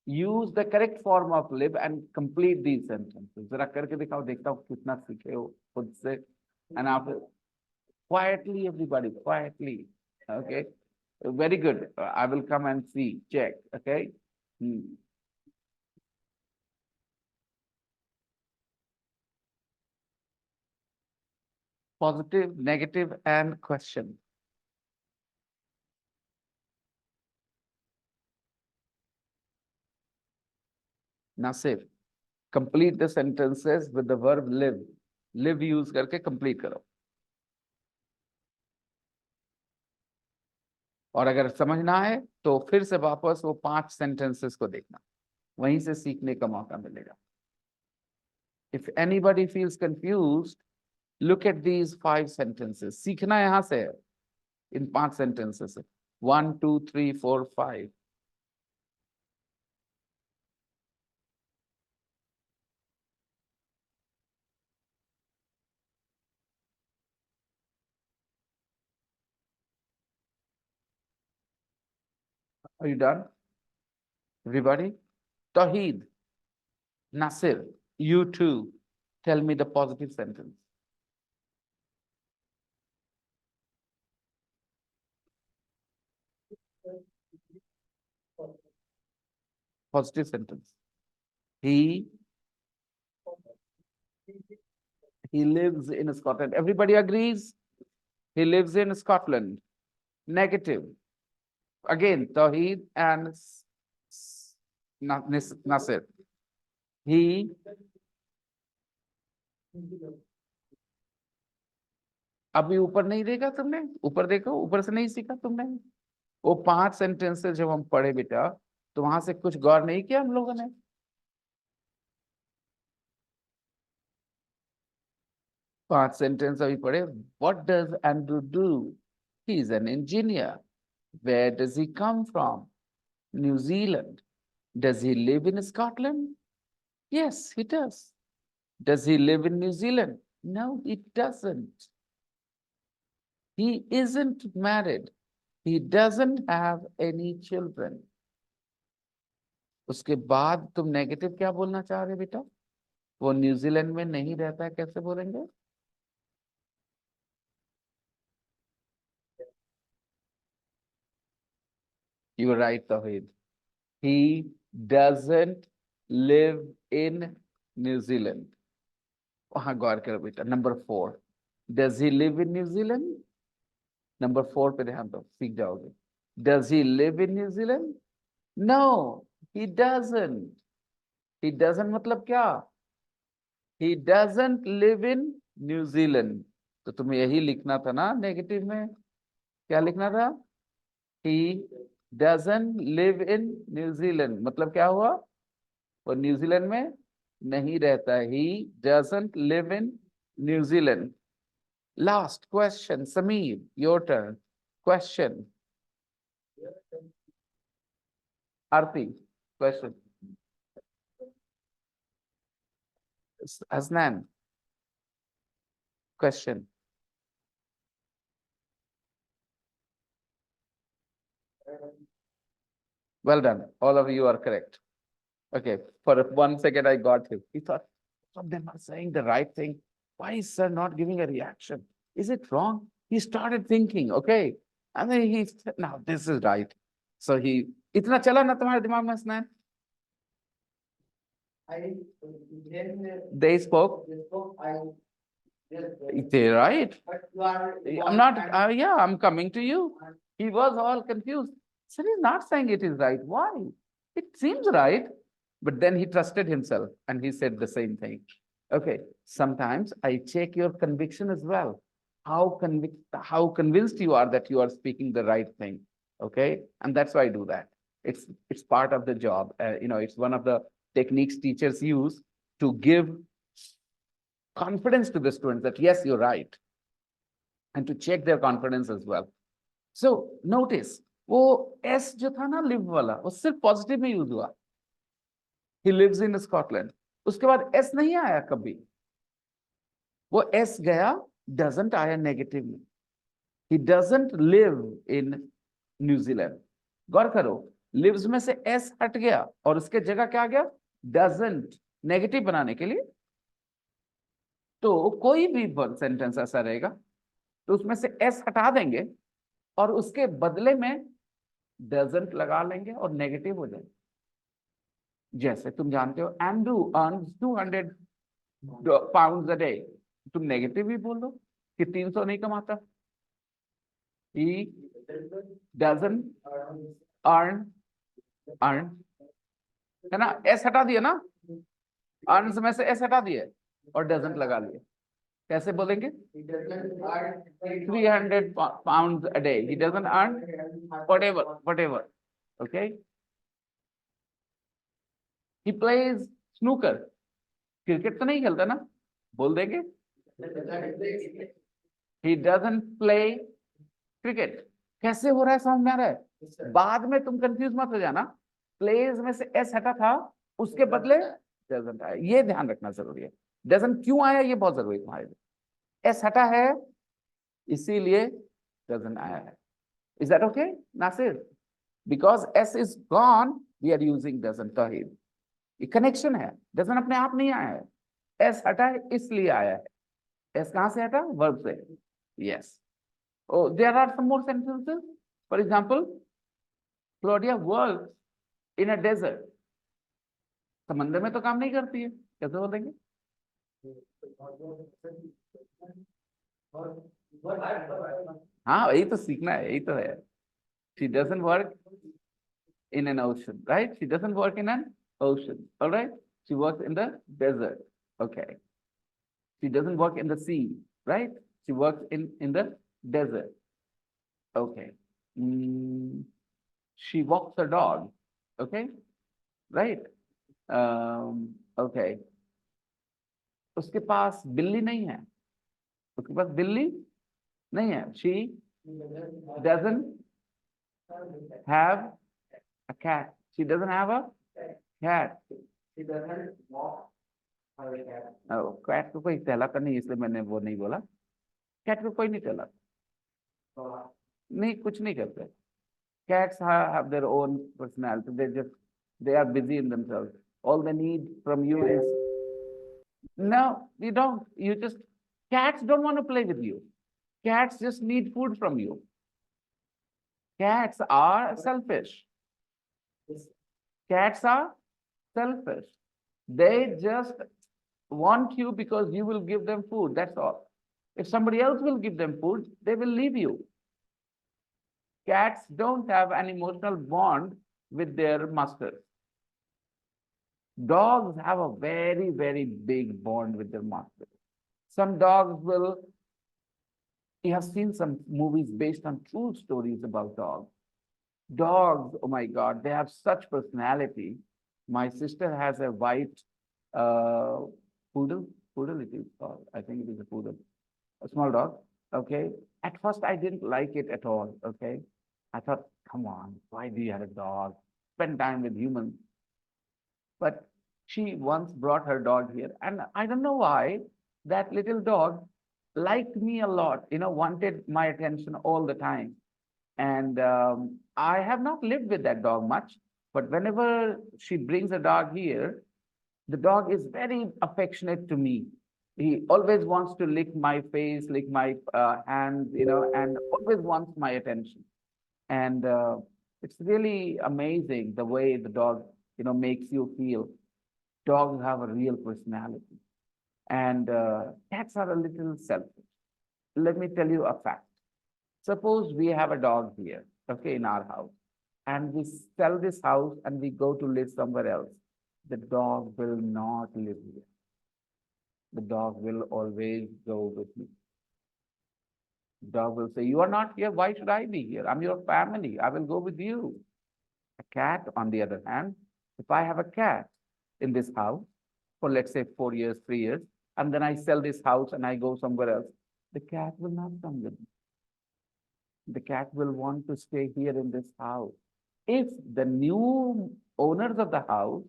Use the correct form of live and complete these sentences. जरा करके दिखाओ, देखता हूँ कितना सीखे हो खुद से। And after, quietly, everybody, quietly. Okay, very good. I will come and see, check. Okay. Positive, negative, and question. Nasir, complete the sentences with the verb live. Live use करके complete करो। और अगर समझ ना आए तो फिर से वापस वो 5 सेंटेंसेस को देखना, वहीं से सीखने का मौका मिलेगा। If anybody feels confused, look at these 5 sentences. सीखना यहां से है, इन 5 sentences से। 1, 2, 3, 4, 5. Are you done? Everybody? Tawheed, Nasir, you too. Tell me the positive sentence. Positive sentence. He lives in Scotland. Everybody agrees? He lives in Scotland. Negative. Again, Tawheed and Nasir. He अभी ऊपर नहीं देखा तुमने? ऊपर देखो, ऊपर से नहीं सीखा तुमने? वो 5 सेंटेंसेस जब हम पढ़े बेटा, तो वहां से कुछ गौर नहीं किया हम लोगों ने? 5 सेंटेंस अभी पढ़े। What does Andrew do? He is an engineer. Where does he come from? New Zealand. Does he live in Scotland? Yes, he does. Does he live in New Zealand? No, he doesn't. He isn't married. He doesn't have any children. उसके बाद तुम negative क्या बोलना चाह रहे बेटा? वो New Zealand में नहीं रहता है, कैसे बोलेंगे? You were right, Tawheed. He doesn't live in New Zealand. वहां गौर करो बेटा। Number 4, does he live in New Zealand? Number 4 पे ध्यान दो, सीख जाओगे। Does he live in New Zealand? No, he doesn't. He doesn't मतलब क्या? He doesn't live in New Zealand. तो तुम्हें यही लिखना था ना नेगेटिव में। क्या लिखना था? He doesn't live in New Zealand, मतलब क्या हुआ? वो न्यूजीलैंड में नहीं रहता है। He doesn't live in New Zealand. Last question, Sameer, your turn. Question, Arti, question. Asnan, question. Well done. All of you are correct. Okay, for 1 second I got him. He thought, some of them are saying the right thing. Why is sir not giving a reaction? Is it wrong? He started thinking, okay. And then he said, now this is right. So he, इतना चला ना तुम्हारे दिमाग में स्नैन? I, They spoke. they spoke, I, They're right. but you are. I'm not, yeah, I'm coming to you. He was all confused. So he's not saying it is right. Why? It seems right. But then he trusted himself and he said the same thing. Okay, sometimes I check your conviction as well. How convinced you are that you are speaking the right thing. Okay, and that's why I do that. It's part of the job. It's one of the techniques teachers use to give confidence to the students that yes, you're right, and to check their confidence as well. So notice, वो S जो था ना live वाला, वो सिर्फ positive में use हुआ. He lives in Scotland. उसके बाद S नहीं आया कभी. वो S गया, doesn't आया negative में. He doesn't live in New Zealand. गौर करो, lives में से S हट गया और उसके जगह क्या आ गया? Doesn't, negative बनाने के लिए. तो कोई भी सेंटेंस ऐसा रहेगा तो उसमें से S हटा देंगे और उसके बदले में doesn't लगा लेंगे और नेगेटिव हो जाएंगे. जैसे तुम जानते हो Andrew earns 200 pounds a day. तुम नेगेटिव भी बोल दो कि 300 नहीं कमाता. He doesn't earn है ना. S हटा दिया ना, earns में से S हटा दिए और doesn't लगा लिए. कैसे बोलेंगे? 300 pounds a day. He doesn't earn whatever. Okay. He plays snooker. Cricket तो नहीं खेलता ना, बोल देंगे. He doesn't play cricket. कैसे हो रहा है समझ में आ रहा है? बाद में तुम कंफ्यूज मत हो जाना. प्लेज में से एस हटा था, उसके बदले doesn't आया. ये ध्यान रखना जरूरी है. doesn't क्यों आया ये बहुत जरूरी है तुम्हारे लिए. एस हटा है इसीलिए doesn't आया है. Is that okay, Nasir? Because S is gone, we are using doesn't. Tahir. ये कनेक्शन है. doesn't अपने आप नहीं आया है. S हटा है इसलिए आया है. S कहां से हटा? वर्ब से. Yes. Oh, there are some more sentences. For example, Claudia works in a desert. समंदर में तो काम नहीं करती है. कैसे बोलेंगे? हाँ, यही तो सीखना है. यही तो है. She doesn't work in an ocean, right? She doesn't work in an ocean. All right. She works in the desert. Okay. She doesn't work in the sea, right? She works in the desert. Okay. She walks her dog. Okay. Right. Okay. उसके पास बिल्ली नहीं है. उसके पास बिल्ली नहीं है. She doesn't have a cat. She doesn't have a cat. She doesn't walk her cat. Oh, cat को कोई कहलाता नहीं इसलिए मैंने वो नहीं बोला. Cat को कोई नहीं कहलाता. नहीं, कुछ नहीं करते. Cats have their own personality. They are busy in themselves. All they need from you is no, you don't. Cats don't want to play with you. Cats just need food from you. Cats are selfish. Cats are selfish. They just want you because you will give them food. That's all. If somebody else will give them food, they will leave you. Cats don't have an emotional bond with their masters. Dogs have a very, very big bond with their masters. Some dogs will, you have seen some movies based on true stories about dogs. Dogs, oh my God, they have such personality. My sister has a white poodle it is called. I think it is a poodle, a small dog. Okay. At first, I didn't like it at all. Okay. I thought, come on, why do you have a dog? Spend time with humans. But she once brought her dog here, and I don't know why that little dog liked me a lot, wanted my attention all the time. And I have not lived with that dog much, but whenever she brings a dog here, the dog is very affectionate to me. He always wants to lick my face, lick my hands, and always wants my attention. And it's really amazing the way the dog, makes you feel. Dogs have a real personality, and cats are a little selfish. Let me tell you a fact. Suppose we have a dog here, okay, in our house, and we sell this house and we go to live somewhere else. The dog will not live here. The dog will always go with me. The dog will say, you are not here, why should I be here? I'm your family, I will go with you. A cat, on the other hand, if I have a cat in this house for, let's say, 4 years, 3 years, and then I sell this house and I go somewhere else, the cat will not come with me. The cat will want to stay here in this house. If the new owners of the house,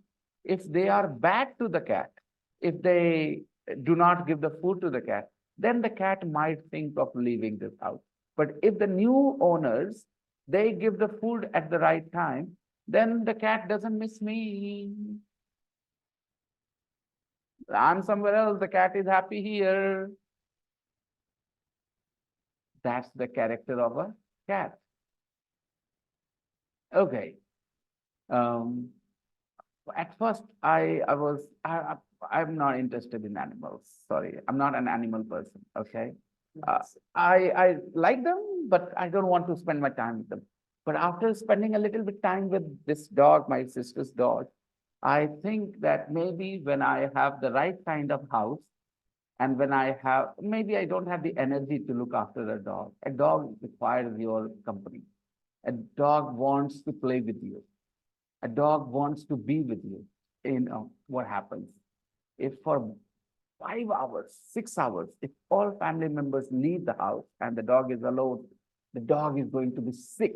if they are bad to the cat, if they do not give the food to the cat, then the cat might think of leaving this house. But if the new owners, they give the food at the right time, then the cat doesn't miss me. I'm somewhere else, the cat is happy here. That's the character of a cat. Okay. At first, I'm not interested in animals. Sorry, I'm not an animal person. Okay. I like them, but I don't want to spend my time with them. But after spending a little bit time with this dog, my sister's dog, I think that maybe when I have the right kind of house, and when maybe I don't have the energy to look after a dog requires your company. A dog wants to play with you. A dog wants to be with you. What happens? If for 5 hours, 6 hours, if all family members leave the house and the dog is alone, the dog is going to be sick.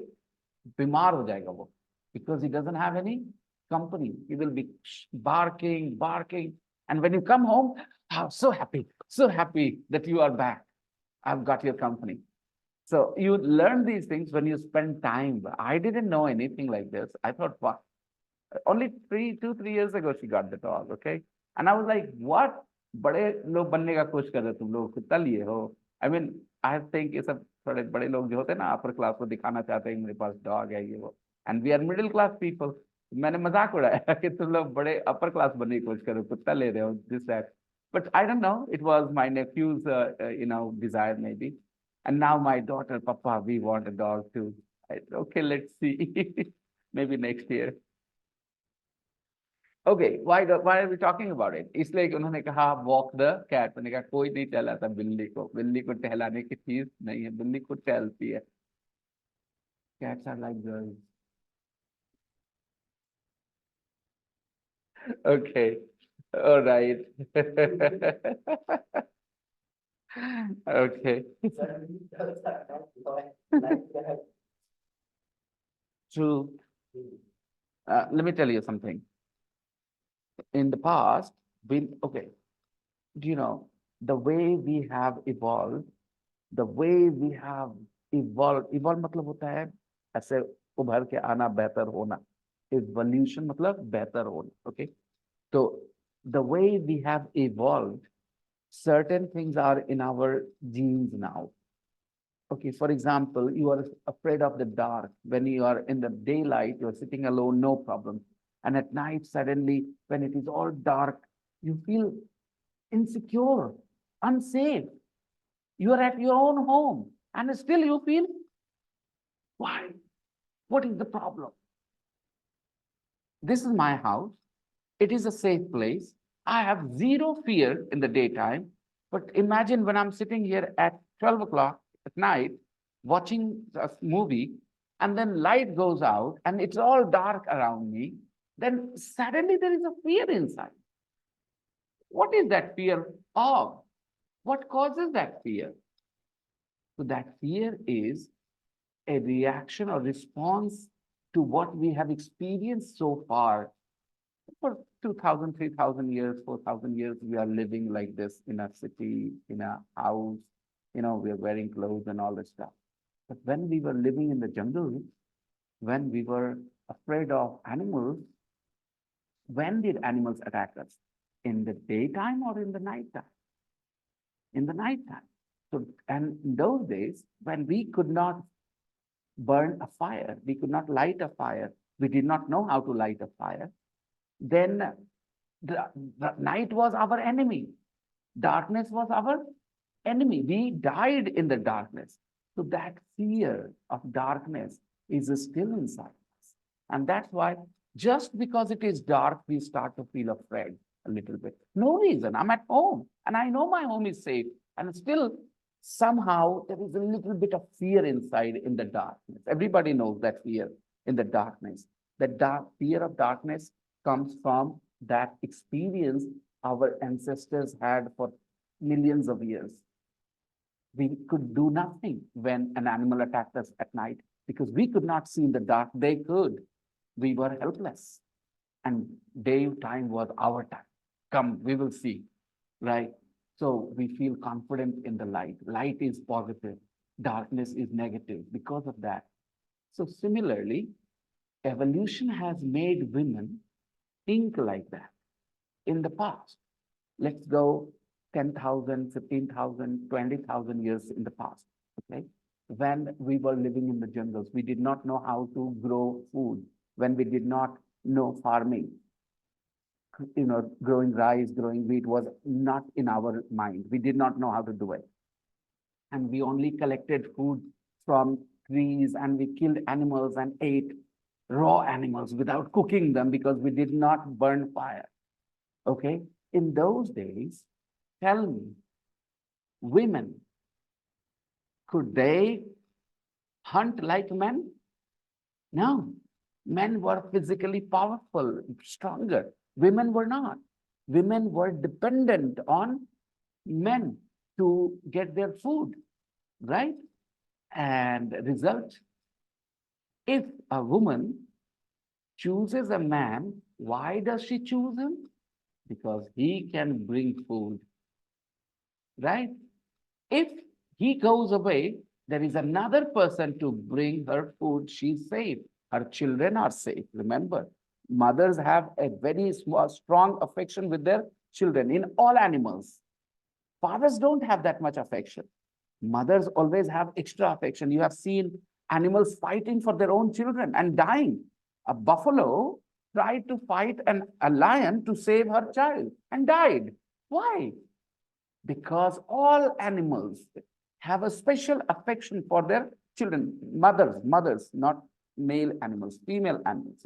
Bimar ho jayega wo, because he doesn't have any company. He will be barking, barking. And when you come home, so happy that you are back. I've got your company. So you learn these things when you spend time. I didn't know anything like this. I thought, what? Only 3 years ago, she got the dog, okay? And I was like, what? बड़े लोग बनने का कोशिश कर रहे तुम लोग कितना लिए हो? I mean, I think ये सब थोड़े बड़े लोग जो होते हैं ना upper class को दिखाना चाहते हैं मेरे पास dog है ये वो. And we are middle class people. मैंने मजाक उड़ाया कि तुम लोग बड़े upper class बनने की कोशिश कर रहे हो कुत्ता ले रहे हो this that. But I don't know. It was my nephew's desire maybe. And now my daughter, Papa, we want a dog too. Okay, let's see. Maybe next year. Okay, why are we talking about it? इसलिए उन्होंने कहा walk the cat. मैंने कहा कोई नहीं टहलाता बिल्ली को टहलाने की चीज नहीं है, बिल्ली को टहलती है. Cats are like girls. Okay, all right. Okay. True. Let me tell you something. In the past, okay, do you know the way we have evolved, evolve मतलब होता है ऐसे उभर के आना, बेहतर होना. Evolution मतलब बेहतर होना, okay? So the way we have evolved, certain things are in our genes now. Okay, for example, you are afraid of the dark. When you are in the daylight, you're sitting alone, no problem. And at night, suddenly, when it is all dark, you feel insecure, unsafe. You are at your own home, and still you feel, why? What is the problem? This is my house. It is a safe place. I have zero fear in the daytime. But imagine when I'm sitting here at 12 o'clock at night, watching a movie, and then light goes out, and it's all dark around me. Then suddenly there is a fear inside. What is that fear of? What causes that fear? So that fear is a reaction or response to what we have experienced so far. For 2,000, 3,000 years, 4,000 years, we are living like this in a city, in a house, we are wearing clothes and all this stuff. But when we were living in the jungle, when we were afraid of animals, when did animals attack us? In the daytime or in the nighttime? In the nighttime. So, and in those days, when we could not burn a fire, we could not light a fire, we did not know how to light a fire, then the night was our enemy. Darkness was our enemy. We died in the darkness. So that fear of darkness is still inside us. And that's why just because it is dark, we start to feel afraid a little bit. No reason. I'm at home and I know my home is safe. And still, somehow, there is a little bit of fear inside in the darkness. Everybody knows that fear in the darkness. The fear of darkness comes from that experience our ancestors had for millions of years. We could do nothing when an animal attacked us at night because we could not see in the dark. They could. We were helpless. And daytime was our time. Come, we will see, right? So we feel confident in the light. Light is positive. Darkness is negative because of that. So similarly, evolution has made women think like that in the past. Let's go 10,000, 15,000, 20,000 years in the past, okay? When we were living in the jungles, we did not know how to grow food. When we did not know farming, growing rice, growing wheat was not in our mind. We did not know how to do it. And we only collected food from trees and we killed animals and ate raw animals without cooking them because we did not burn fire. Okay? In those days, tell me, women, could they hunt like men? No. Men were physically powerful, stronger. Women were not. Women were dependent on men to get their food, right? And result, if a woman chooses a man, why does she choose him? Because he can bring food, right? If he goes away, there is another person to bring her food, she's safe. Her children are safe. Remember, mothers have a very strong affection with their children in all animals. Fathers don't have that much affection. Mothers always have extra affection. You have seen animals fighting for their own children and dying. A buffalo tried to fight a lion to save her child and died. Why? Because all animals have a special affection for their children. Mothers, not male animals, female animals,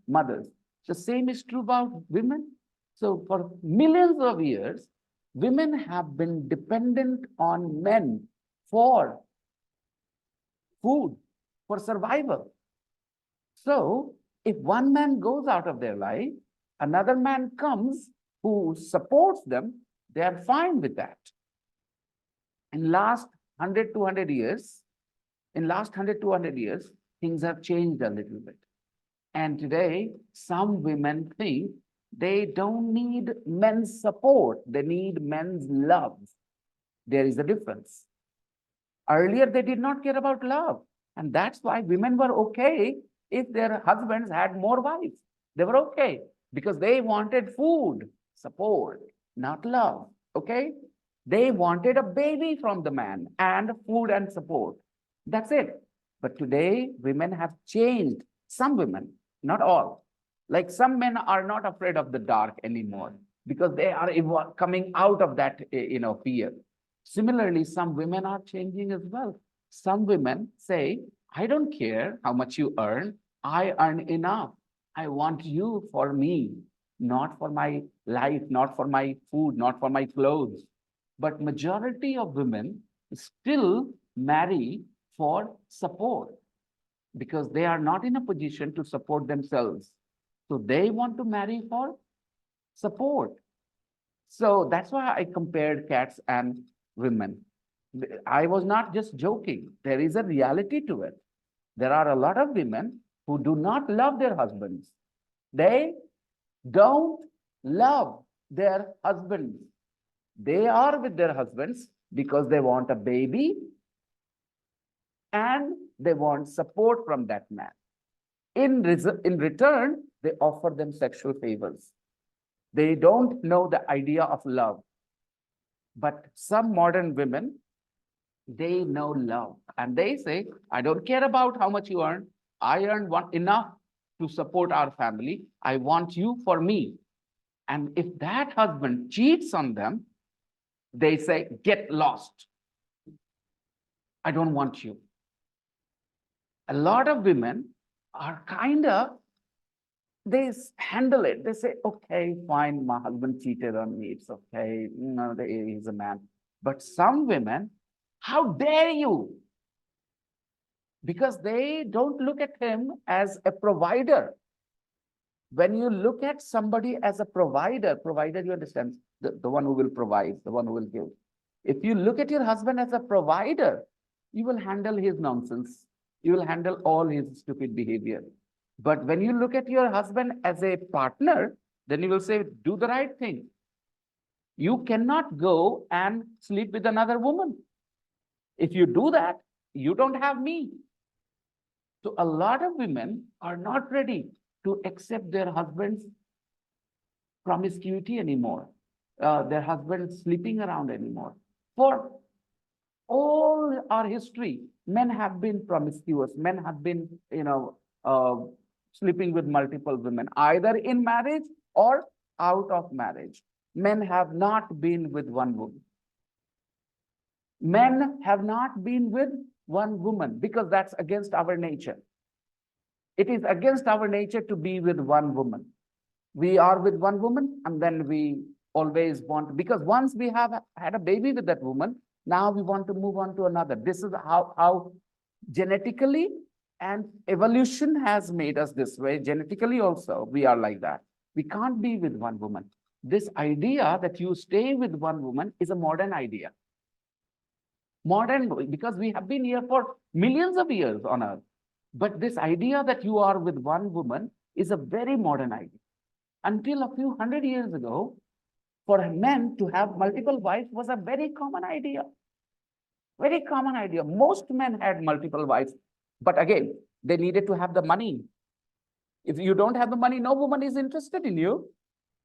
mothers. The same is true about women. So for millions of years, women have been dependent on men for food, for survival. So if one man goes out of their life, another man comes who supports them, they are fine with that. In last 100, 200 years, things have changed a little bit. And today, some women think they don't need men's support. They need men's love. There is a difference. Earlier, they did not care about love. And that's why women were okay if their husbands had more wives. They were okay because they wanted food, support, not love. Okay? They wanted a baby from the man and food and support. That's it. But today, women have changed. Some women, not all. Like some men are not afraid of the dark anymore because they are coming out of that, fear. Similarly, some women are changing as well. Some women say, I don't care how much you earn. I earn enough. I want you for me, not for my life, not for my food, not for my clothes. But majority of women still marry for support because they are not in a position to support themselves. So they want to marry for support. So that's why I compared cats and women. I was not just joking. There is a reality to it. There are a lot of women who do not love their husbands. They don't love their husbands. They are with their husbands because they want a baby and they want support from that man. In return, they offer them sexual favors. They don't know the idea of love. But some modern women, they know love. And they say, I don't care about how much you earn. I earn enough to support our family. I want you for me. And if that husband cheats on them, they say, get lost. I don't want you. A lot of women are they handle it. They say, okay, fine, my husband cheated on me. It's okay. No, he's a man. But some women, how dare you? Because they don't look at him as a provider. When you look at somebody as a provider, you understand, the one who will provide, the one who will give. If you look at your husband as a provider, you will handle his nonsense. You will handle all his stupid behavior. But when you look at your husband as a partner, then you will say, do the right thing. You cannot go and sleep with another woman. If you do that, you don't have me. So a lot of women are not ready to accept their husband's promiscuity anymore, their husband sleeping around anymore. For all our history, men have been promiscuous. Men have been, sleeping with multiple women, either in marriage or out of marriage. Men have not been with one woman. Men have not been with one woman because that's against our nature. It is against our nature to be with one woman. We are with one woman and then we always want, because once we have had a baby with that woman, now we want to move on to another. This is how genetically and evolution has made us this way. Genetically also, we are like that. We can't be with one woman. This idea that you stay with one woman is a modern idea. Modern, because we have been here for millions of years on earth. But this idea that you are with one woman is a very modern idea. Until a few hundred years ago, for men to have multiple wives was a very common idea. Very common idea. Most men had multiple wives. But again, they needed to have the money. If you don't have the money, no woman is interested in you.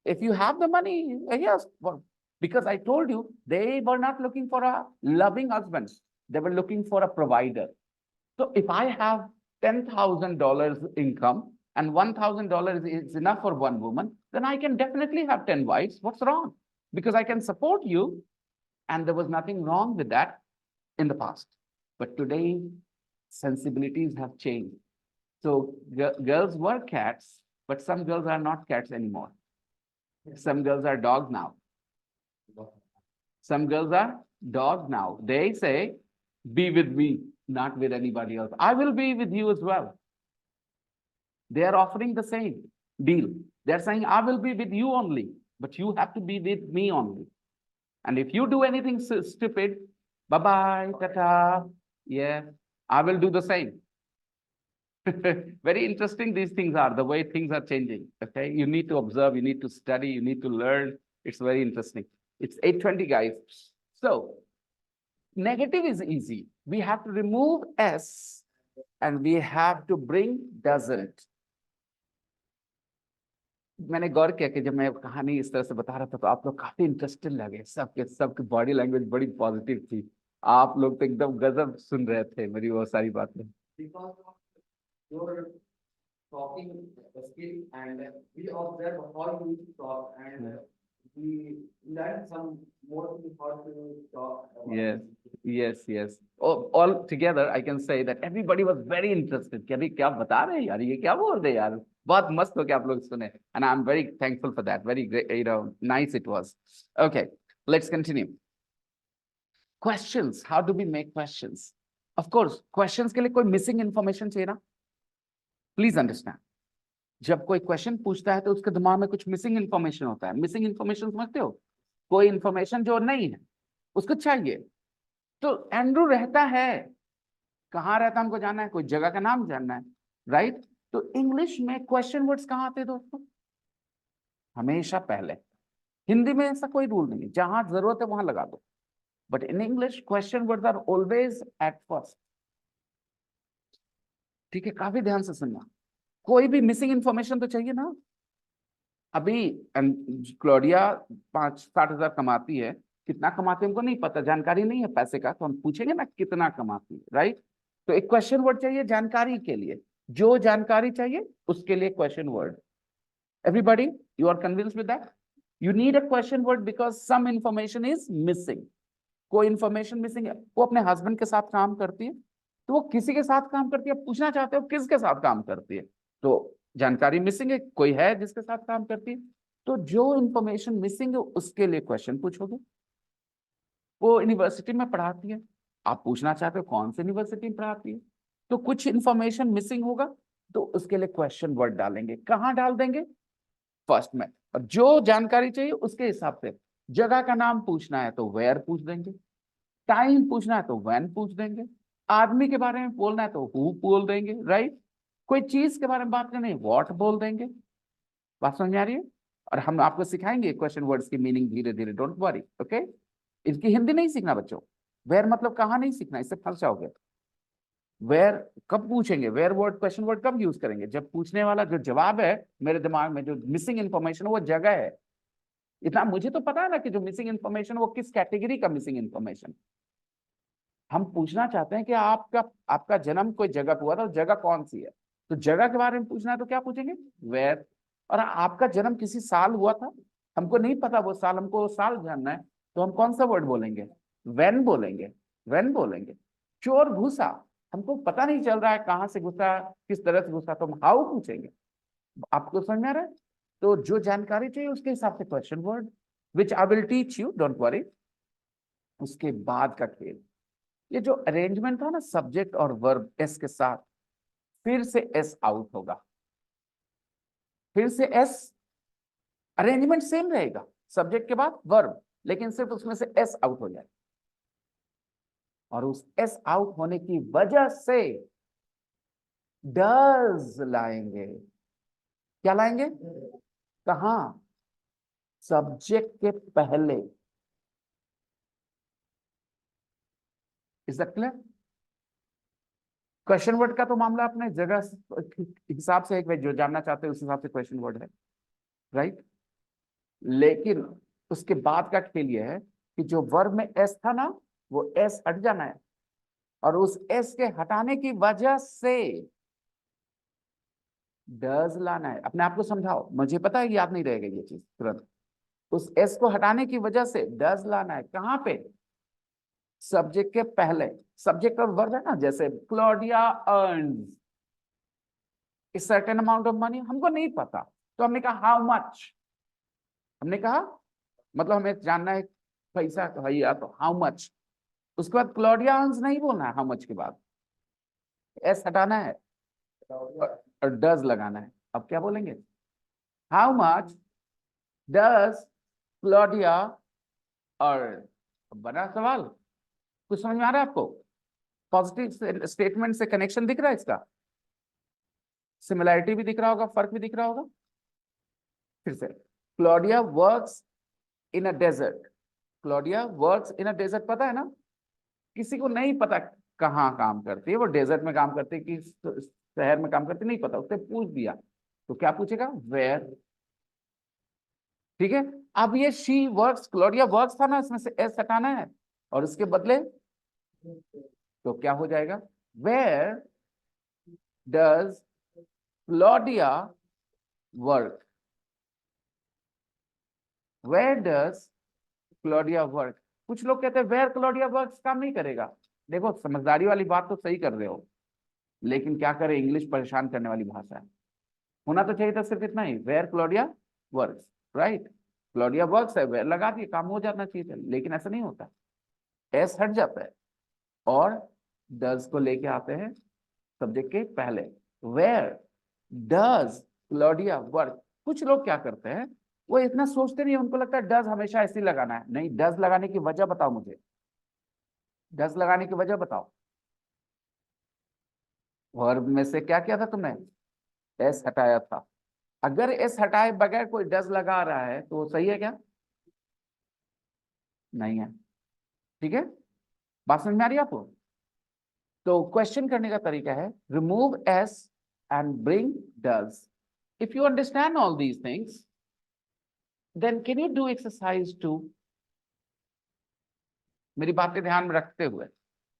If you have the money, yes. Well, because I told you, they were not looking for a loving husband. They were looking for a provider. So if I have $10,000 income and $1,000 is enough for one woman, then I can definitely have 10 wives. What's wrong? Because I can support you. And there was nothing wrong with that in the past. But today, sensibilities have changed. So girls were cats, but some girls are not cats anymore. Some girls are dogs now. Some girls are dogs now. They say, be with me, not with anybody else. I will be with you as well. They are offering the same deal. They're saying, I will be with you only, but you have to be with me only. And if you do anything stupid, bye-bye, tata, yeah, I will do the same. Very interesting these things are, the way things are changing, okay? You need to observe, you need to study, you need to learn. It's very interesting. It's 8:20, guys. So, negative is easy. We have to remove S and we have to bring doesn't. मैंने गौर किया कि जब मैं कहानी इस तरह से बता रहा था तो आप लोग काफी इंटरेस्टेड लगे, सबके बॉडी लैंग्वेज बड़ी पॉजिटिव थी. आप लोग तो एकदम गजब सुन रहे थे मेरी वो सारी बातें. Your talking skill and we observe how you talk and we learn some more things how to talk. Yes. All together, I can say that everybody was very interested. कि अभी क्या बता रहे हैं यार, ये क्या बोल रहे हैं यार, बहुत मस्त हो के आप लोग सुने. And I'm very thankful for that. Very great, nice it was. Okay, let's continue. Questions. How do we make questions? Of course, questions के लिए कोई missing information चाहिए ना? Please understand. जब कोई क्वेश्चन पूछता है तो उसके दिमाग में कुछ मिसिंग इंफॉर्मेशन होता है. मिसिंग इंफॉर्मेशन समझते हो? कोई इंफॉर्मेशन जो नहीं है उसको चाहिए. तो एंड्रू रहता है कहाँ रहता है हमको जानना है, कोई जगह का नाम जानना है, राइट? तो इंग्लिश में क्वेश्चन वर्ड्स कहाँ आते हैं दोस्तों? हमेशा पहले। हिंदी में ऐसा कोई रूल नहीं है, जहां जरूरत है वहां लगा दो, but in English question words are always at first. ठीक है, काफी ध्यान से सुनना। कोई भी मिसिंग इंफॉर्मेशन तो चाहिए ना। अभी क्लोडिया 60,000 कमाती है, कितना कमाती है हमको नहीं पता, जानकारी नहीं है पैसे का, तो हम पूछेंगे ना कितना कमाती है, राइट? तो एक क्वेश्चन वर्ड चाहिए जानकारी के लिए, जो जानकारी चाहिए उसके लिए question word. Everybody, you are convinced with that? You need a question word because some information is missing. कोई इंफॉर्मेशन मिसिंग है, वो अपने हस्बैंड के साथ काम करती है, तो वो किसी के साथ काम करती है, पूछना चाहते हो किसके साथ काम करती है, तो जानकारी मिसिंग है, कोई है जिसके साथ काम करती है, तो जो इंफॉर्मेशन मिसिंग है उसके लिए क्वेश्चन पूछोगे। वो यूनिवर्सिटी में पढ़ाती है, आप पूछना चाहते हो कौन सी यूनिवर्सिटी में पढ़ाती है, तो कुछ इंफॉर्मेशन मिसिंग होगा, तो उसके लिए क्वेश्चन वर्ड डालेंगे। कहाँ डाल देंगे? फर्स्ट में। और जो जानकारी चाहिए उसके हिसाब से, जगह का नाम पूछना है तो वेयर पूछ देंगे, टाइम पूछना है तो व्हेन पूछ देंगे, आदमी के बारे में बोलना है तो हु बोल देंगे, राइट? कोई चीज के बारे में बात करनी है व्हाट बोल देंगे। बात समझ में आ रही है? और हम आपको सिखाएंगे क्वेश्चन वर्ड्स की मीनिंग धीरे धीरे, डोंट वरी, ओके? इसकी हिंदी नहीं सीखना बच्चों, वेयर मतलब कहाँ नहीं सीखना, इससे फंस जाओगे। वेयर कब पूछेंगे, वेयर वर्ड क्वेश्चन वर्ड कब यूज करेंगे? जब पूछने वाला जो जवाब है, मेरे दिमाग में जो मिसिंग इंफॉर्मेशन वो जगह है। इतना मुझे तो पता है ना कि जो मिसिंग इंफॉर्मेशन वो किस कैटेगरी का मिसिंग इंफॉर्मेशन। हम पूछना चाहते हैं कि आपका आपका जन्म कोई जगह पे हुआ था, जगह कौन सी है, तो जगह के बारे में पूछना है तो क्या पूछेंगे? वेयर। और आपका जन्म किसी साल हुआ था, हमको नहीं पता वो साल, हमको वो साल जानना है, तो हम कौन सा वर्ड बोलेंगे? व्हेन बोलेंगे, व्हेन बोलेंगे। चोर घुसा, हमको पता नहीं चल रहा है कहाँ से घुसा, किस तरह से घुसा, तो हम हाउ पूछेंगे। आपको समझ में आ रहा है? तो जो जानकारी चाहिए उसके हिसाब से question word, which I will teach you, don't worry. उसके बाद का खेल, ये जो अरेंजमेंट था ना सब्जेक्ट और वर्ब एस के साथ, फिर से एस आउट होगा, फिर से एस, अरेंजमेंट सेम रहेगा, सब्जेक्ट के बाद वर्ब, लेकिन सिर्फ उसमें से एस आउट हो जाए। और उस एस आउट होने की वजह से डज लाएंगे। क्या लाएंगे? कहां? सब्जेक्ट के पहले। Is that clear? Question word का तो मामला अपने जगह हिसाब से एक, जो जानना चाहते हैं उस हिसाब से क्वेश्चन वर्ड है, राइट? लेकिन उसके बाद का खेल ये है कि जो वर्ब में एस था ना, वो एस हट जाना है, और उस एस के हटाने की वजह से डज लाना है। अपने आप को समझाओ, मुझे पता है याद नहीं रहेगा ये चीज तुरंत। उस एस को हटाने की वजह से डज लाना है, कहां पे? सब्जेक्ट के पहले। सब्जेक्ट और वर्ब है ना, जैसे Claudia earns a certain amount of money, हमको नहीं पता, तो हमने कहा हाउ मच। हमने कहा मतलब हमें जानना है पैसा तो है, या तो हाउ मच। उसके बाद क्लॉडिया अर्न्स नहीं बोलना है, हाउ मच के बाद एस हटाना है और डज लगाना है। अब क्या बोलेंगे? How much does Claudia earn. बना सवाल, कुछ समझ में आ रहा है आपको? पॉजिटिव स्टेटमेंट से कनेक्शन दिख रहा है इसका, सिमिलैरिटी भी दिख रहा होगा, फर्क भी दिख रहा होगा। फिर से, Claudia works in a desert. Claudia works in a desert, पता है ना? किसी को नहीं पता कहाँ काम करती है, वो डेजर्ट में काम करती है कि शहर में काम करती, नहीं पता, उससे पूछ दिया, तो क्या पूछेगा? वेयर। ठीक है, अब ये शी वर्क्स, क्लॉडिया वर्क्स था ना, इसमें से एस हटाना है, और इसके बदले तो क्या हो जाएगा? Where does Claudia work. Where does Claudia work. कुछ लोग कहते हैं वेयर क्लॉडिया वर्क्स काम नहीं करेगा। देखो, समझदारी वाली बात तो सही कर रहे हो, लेकिन क्या करें, इंग्लिश परेशान करने वाली भाषा है। होना तो चाहिए था सिर्फ इतना ही, where Claudia works, right? Claudia works है, वेयर लगा दिए, काम हो जाना चाहिए था, लेकिन ऐसा नहीं होता, एस हट जाता है और डज को लेके आते हैं सब्जेक्ट के पहले। Where does Claudia work. कुछ लोग क्या करते हैं, वो इतना सोचते नहीं, उनको लगता है डज हमेशा ऐसे ही लगाना है। नहीं, डज लगाने की वजह बताओ मुझे, डज लगाने की वजह बताओ। वर्ब में से क्या किया था तुमने? एस हटाया था। अगर एस हटाए बगैर कोई डज लगा रहा है तो वो सही है क्या? नहीं है। ठीक है, बात समझ में आ रही है आपको? तो क्वेश्चन करने का तरीका है remove S and bring does. If you understand all these things then can you do exercise 2. मेरी बातें ध्यान में रखते हुए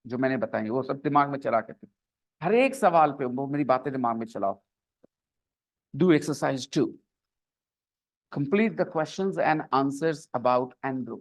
जो मैंने बताई वो सब दिमाग में चला के हर एक सवाल पे वो मेरी बातें दिमाग में चलाओ. Do exercise 2. Complete the questions and answers about Andrew.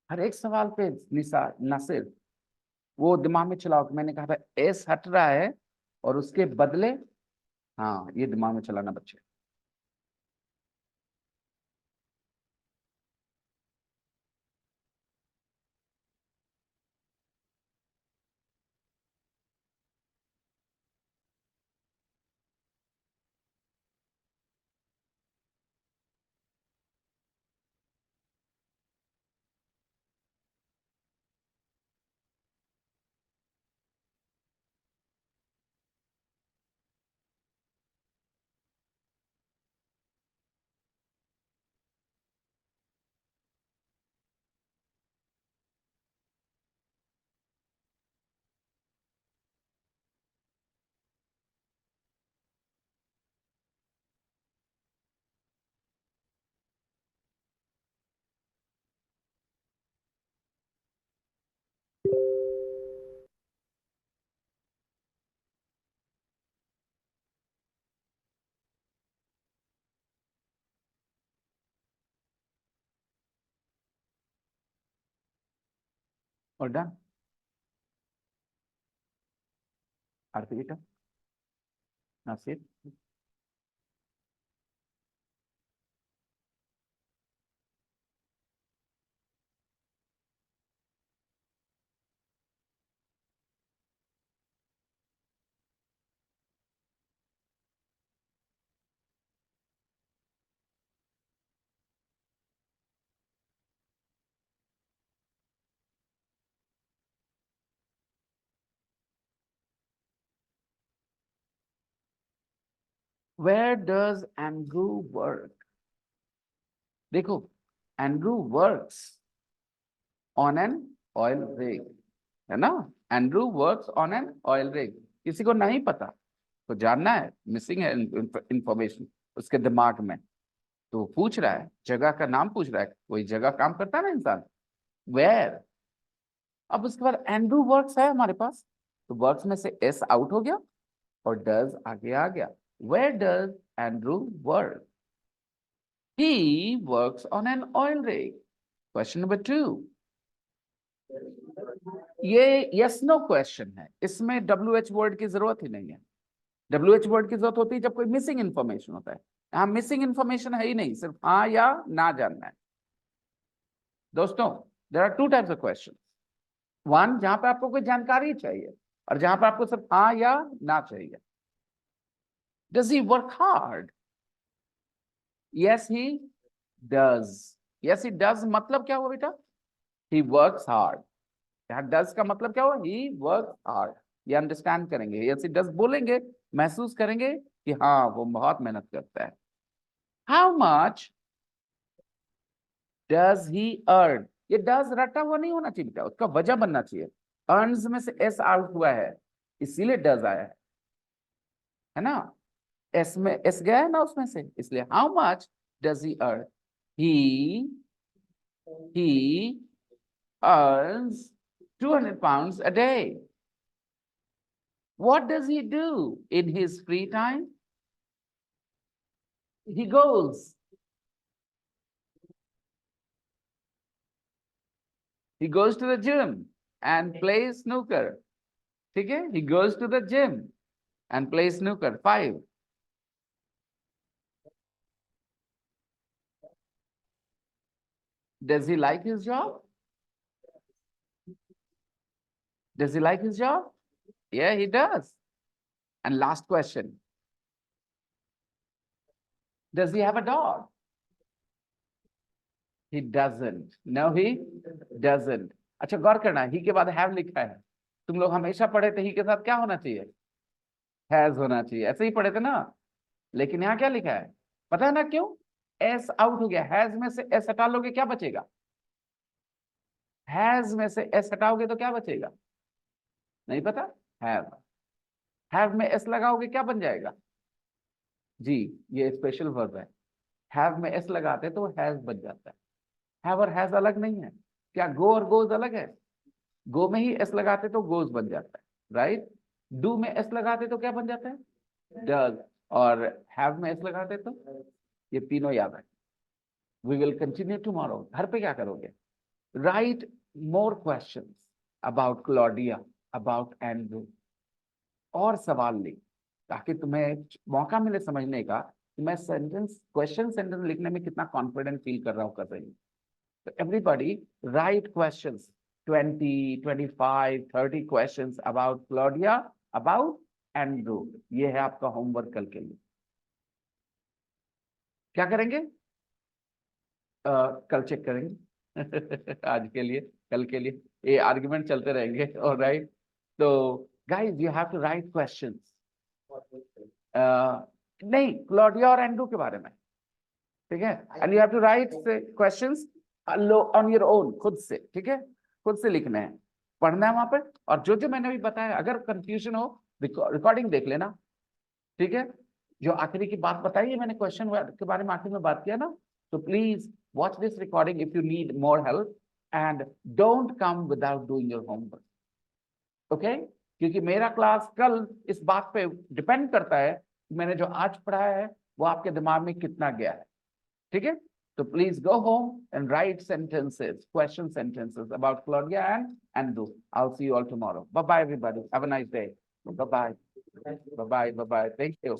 हर एक सवाल पे निशा नसीर वो दिमाग में चलाओ कि मैंने कहा था एस हट रहा है और उसके बदले, हाँ ये दिमाग में चलाना बच्चे. और डन. आरती बेटा, Naseer. Where does Andrew work? देखो, Andrew works on an oil rig, है ना? Andrew works on an oil rig. किसी को नहीं पता तो जानना है, मिसिंग है इंफॉर्मेशन उसके दिमाग में, तो पूछ रहा है, जगह का नाम पूछ रहा है, कोई जगह काम करता है ना इंसान, वेयर. अब उसके बाद एंड्रू वर्क्स है हमारे पास, तो वर्क्स में से एस आउट हो गया और डज आगे आ गया. Where does Andrew work? He works on an oil rig. Question number 2. ये यस नो क्वेश्चन है, इसमें डब्ल्यू एच वर्ड की जरूरत ही नहीं है. डब्ल्यू एच वर्ड की जरूरत होती है जब कोई मिसिंग इंफॉर्मेशन होता है. यहाँ मिसिंग इंफॉर्मेशन है ही नहीं, सिर्फ हाँ या ना जानना है. दोस्तों, there are two types of question. One जहां पे आपको कोई जानकारी चाहिए और जहां पर आपको सिर्फ हाँ या ना चाहिए. Does he work hard? Yes he does. Yes he does मतलब क्या हुआ बेटा? He works hard. यहाँ डज का मतलब क्या हुआ? He works hard. ये अंडरस्टैंड करेंगे, यस ही डज बोलेंगे, महसूस करेंगे कि हाँ वो बहुत मेहनत करता है. How much does he earn? ये डज रटा हुआ नहीं होना चाहिए बेटा, उसका वजह बनना चाहिए. अर्न्स में से एस आउट हुआ है इसीलिए डज आया है ना? एस में एस गया है ना उसमें से, इसलिए how much does he earn? He earns 200 pounds a day. What does he do in his free time? He goes He goes to the gym and plays snooker. ठीक है? He goes to the gym and plays snooker. 5. Does he like his job? Does he like his job? Yeah, he does. And last question. Does he have a dog? He doesn't. No, he doesn't. अच्छा गौर करना, ही के बाद have लिखा है. तुम लोग हमेशा पढ़े थे ही के साथ क्या होना चाहिए? Has होना चाहिए. ऐसे ही पढ़े थे ना? लेकिन यहाँ क्या लिखा है? पता है ना क्यों? S आउट हो गया. Has में से S हटा लोगे क्या बचेगा? Has में से S हटाओगे तो क्या बचेगा? नहीं पता? Have. Have में S लगाओगे क्या बन जाएगा? जी, ये स्पेशल वर्ब है. Have में S लगाते तो has बन जाता है. Have और has अलग नहीं है. क्या go और goes अलग है? Go में ही S लगाते तो goes बन जाता है, राइट? Do में S लगाते तो क्या बन जाता है? Does. और have में S लगाते तो ये तीनों याद है. We will continue tomorrow. घर पे क्या करोगे? Write more questions about Claudia, about Andrew. और सवाल लिख ताकि तुम्हें मौका मिले समझने का कि मैं क्वेश्चन सेंटेंस लिखने में कितना कॉन्फिडेंट फील कर रहा हूँ, कर रही हूँ. तो everybody right questions 20, 25, 30 questions about Claudia, about Andrew. ये है आपका होमवर्क कल के लिए. क्या करेंगे? कल चेक करेंगे. आज के लिए, कल के लिए ये आर्ग्यूमेंट चलते रहेंगे. ऑलराइट. तो guys, you have to write questions. नहीं, क्लॉडिया और एंड्रू के बारे में, ठीक है? And you have to write questions on your own, खुद से, ठीक है? खुद से लिखने हैं, पढ़ना है वहां पर. और जो जो मैंने भी बताया, अगर कंफ्यूजन हो रिकॉर्डिंग देख लेना, ठीक है? जो आखिरी की बात बताई है मैंने, क्वेश्चन के बारे में आखिर में बात किया ना, तो please watch this recording if you need more help and don't come without doing your homework. Okay? क्योंकि मेरा क्लास कल इस बात पे डिपेंड करता है कि मैंने जो आज पढ़ाया है वो आपके दिमाग में कितना गया है, ठीक है? तो please go home and write sentences, question sentences about Claudia and Andrew. I will see you all tomorrow. Bye bye everybody. Have a nice day. Bye bye. Bye bye. Bye bye. Thank you.